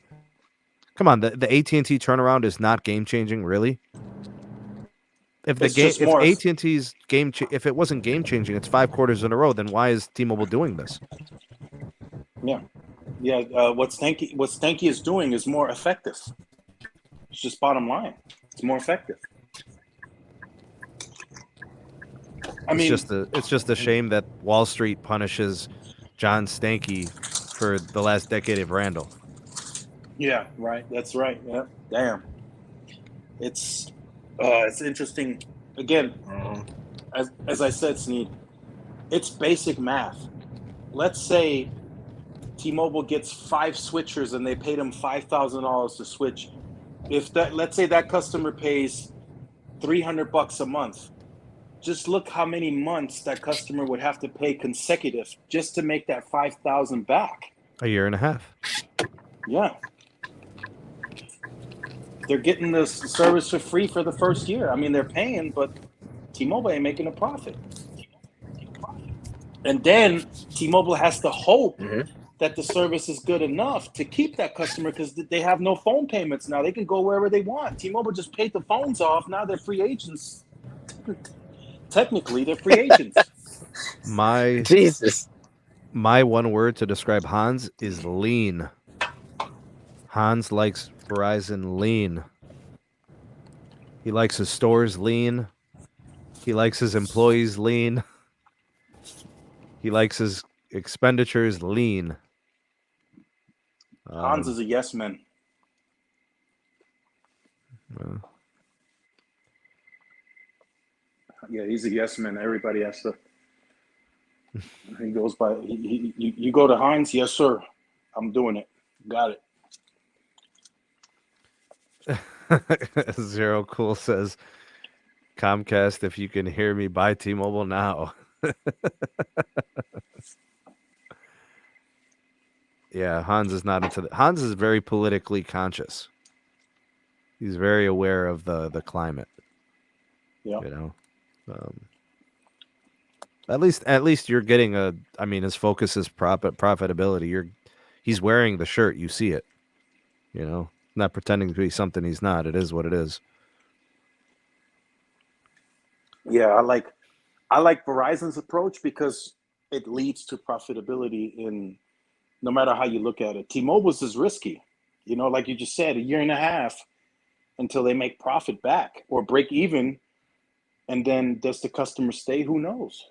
S1: Come on, the AT&T turnaround is not game changing, really. If AT&T's if it wasn't game changing, it's 5 quarters in a row. Then why is T-Mobile doing this?
S4: Yeah. What Stankey is doing is more effective. It's just bottom line. It's more effective.
S1: It's just a shame that Wall Street punishes John Stankey for the last decade of Randall.
S4: Yeah, right. That's right. Yeah. Damn. It's interesting. Again, as I said, Sneed, it's basic math. Let's say T-Mobile gets 5 switchers and they paid them $5,000 to switch. If that, let's say that customer pays $300 a month, just look how many months that customer would have to pay consecutive just to make that 5,000 back.
S1: A year and a half.
S4: Yeah. They're getting the service for free for the first year. I mean, they're paying, but T-Mobile ain't making a profit. And then T-Mobile has to hope that the service is good enough to keep that customer because they have no phone payments now. They can go wherever they want. T-Mobile just paid the phones off. Now they're free agents. Technically, they're free agents.
S5: Jesus.
S1: My one word to describe Hans is lean. Hans likes Verizon lean. He likes his stores lean. He likes his employees lean. He likes his expenditures lean.
S4: Hans is a yes man. Yeah, he's a yes man. Everybody has to. He goes by. You go to Hans, yes sir. I'm doing it. Got it.
S1: Zero Cool says, Comcast, if you can hear me, buy T-Mobile now. Yeah, Hans is not into that. Hans is very politically conscious. He's very aware of the climate.
S4: Yeah.
S1: You know, at least you're getting a. I mean, his focus is profitability. He's wearing the shirt. You see it. You know, not pretending to be something he's not. It is what it is.
S4: Yeah, I like Verizon's approach because it leads to profitability in no matter how you look at it. T-Mobile's is risky. You know, like you just said, a year and a half until they make profit back or break even. And then does the customer stay? Who knows?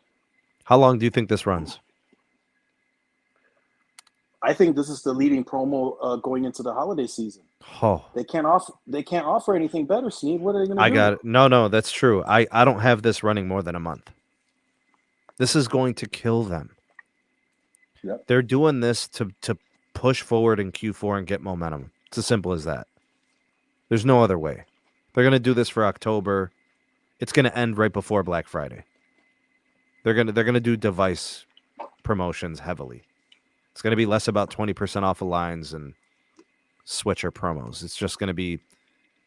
S1: How long do you think this runs?
S4: I think this is the leading promo going into the holiday season.
S1: Oh,
S4: They can't offer anything better, Sneed. What are they going to do?
S1: I got it. No, that's true. I don't have this running more than a month. This is going to kill them.
S4: Yep.
S1: They're doing this to push forward in Q4 and get momentum. It's as simple as that. There's no other way. They're going to do this for October. It's going to end right before Black Friday. They're going to do device promotions heavily. It's going to be less about 20% off of lines and switcher promos. It's just going to be,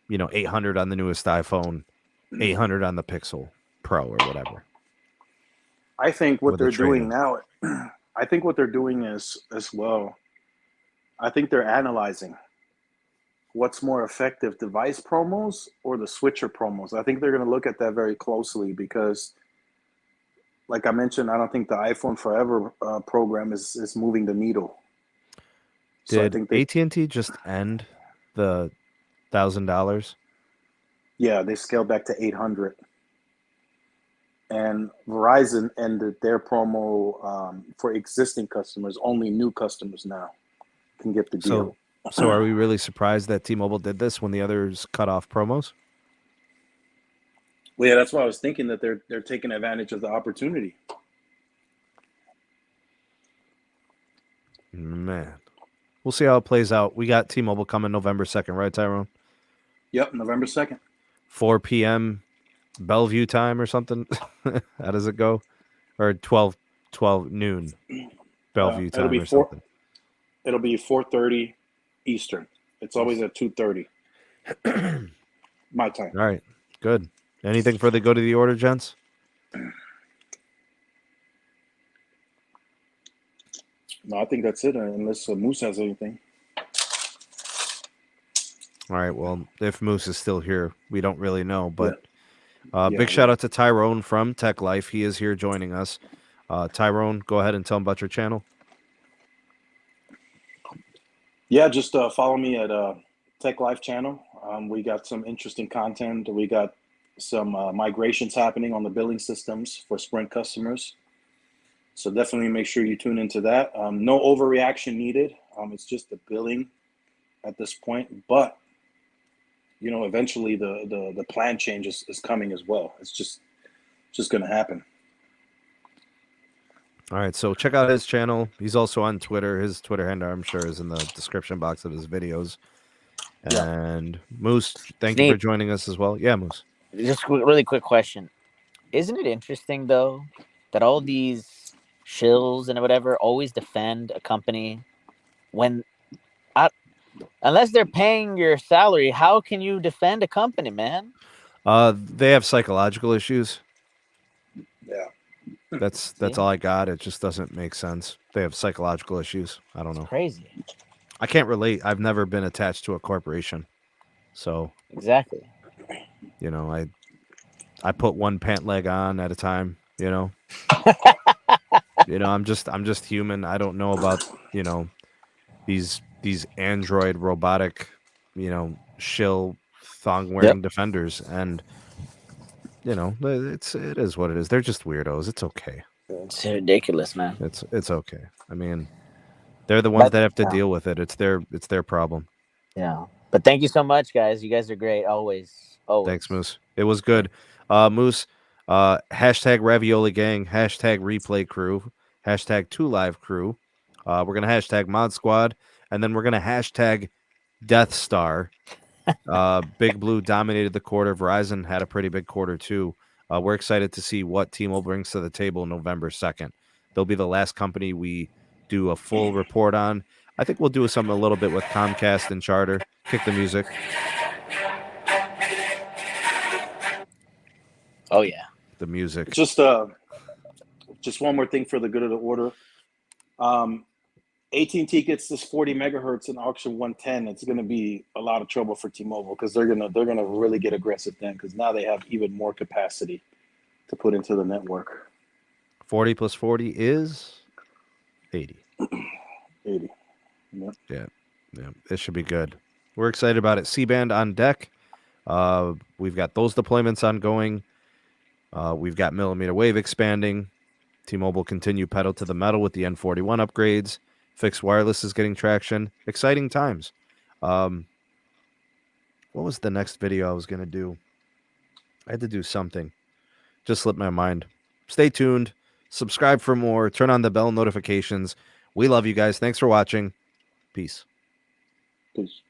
S1: $800 on the newest iPhone, $800 on the Pixel Pro or whatever.
S4: I think what
S1: With the
S4: they're doing
S1: trade-in.
S4: now, I think what they're doing is as well, I think they're analyzing what's more effective, device promos or the switcher promos. I think they're going to look at that very closely because, like I mentioned, I don't think the iPhone Forever program is moving the needle. So I
S1: Did
S4: think
S1: AT&T just end the $1,000?
S4: yeah, they scaled back to 800. And Verizon ended their promo for existing customers. Only new customers now can get the deal.
S1: So are we really surprised that T-Mobile did this when the others cut off promos?
S4: Well, yeah, that's why I was thinking that they're taking advantage of the opportunity.
S1: Man, we'll see how it plays out. We got T-Mobile coming November 2nd, right, Tyrone?
S4: Yep, November 2nd.
S1: 4 p.m. Bellevue time or something. How does it go? Or 12 noon Bellevue time or something.
S4: It'll be 4:30 Eastern. It's always at 2:30 my time.
S1: All right, good. Anything for the go to the order, gents?
S4: No, I think that's it, unless Moose has anything.
S1: All right, well, if Moose is still here, we don't really know, but
S4: Yeah,
S1: big shout out to Tyrone from Tech Life. He is here joining us. Tyrone, go ahead and tell him about your channel.
S4: Yeah, just follow me at Tech Life channel. We got some interesting content. We got some migrations happening on the billing systems for Sprint customers. So definitely make sure you tune into that. No overreaction needed. It's just the billing at this point, but eventually the plan change is coming as well. It's just going to happen.
S1: All right, so check out his channel. He's also on Twitter. His Twitter handle, I'm sure, is in the description box of his videos. And Moose, thank you for joining us as well. Yeah, Moose.
S5: Just a really quick question. Isn't it interesting, though, that all these shills and whatever always defend a company when, unless they're paying your salary, how can you defend a company, man?
S1: They have psychological issues.
S4: Yeah.
S1: That's all I got. It just doesn't make sense. They have psychological issues. I don't know.
S5: Crazy.
S1: I can't relate. I've never been attached to a corporation. So
S5: exactly.
S1: I put one pant leg on at a time, I'm just human. I don't know about, these android robotic, shill thong wearing defenders, and it is what it is. They're just weirdos. It's okay.
S5: It's ridiculous, man.
S1: It's okay. I mean, they're the ones that have to deal with it. It's their problem.
S5: Yeah. But thank you so much, guys. You guys are great. Always.
S1: Thanks, Moose. It was good. Moose, hashtag Ravioli Gang, hashtag Replay Crew, hashtag 2Live Crew. We're going to hashtag Mod Squad, and then we're going to hashtag Death Star. Big Blue dominated the quarter. Verizon had a pretty big quarter, too. We're excited to see what T-Mobile brings to the table November 2nd. They'll be the last company we do a full report on. I think we'll do something a little bit with Comcast and Charter. Kick the music.
S5: Oh, yeah.
S1: The music.
S4: Just one more thing for the good of the order. AT&T gets this 40 megahertz in auction 110. It's going to be a lot of trouble for T-Mobile because they're gonna really get aggressive then because now they have even more capacity to put into the network.
S1: 40 plus 40 is 80.
S4: 80. Yep.
S1: Yeah. It should be good. We're excited about it. C-band on deck. We've got those deployments ongoing. We've got millimeter wave expanding. T-Mobile continue pedal to the metal with the N41 upgrades. Fixed wireless is getting traction. Exciting times. What was the next video I was going to do? I had to do something. Just slipped my mind. Stay tuned. Subscribe for more. Turn on the bell notifications. We love you guys. Thanks for watching. Peace.
S4: Peace.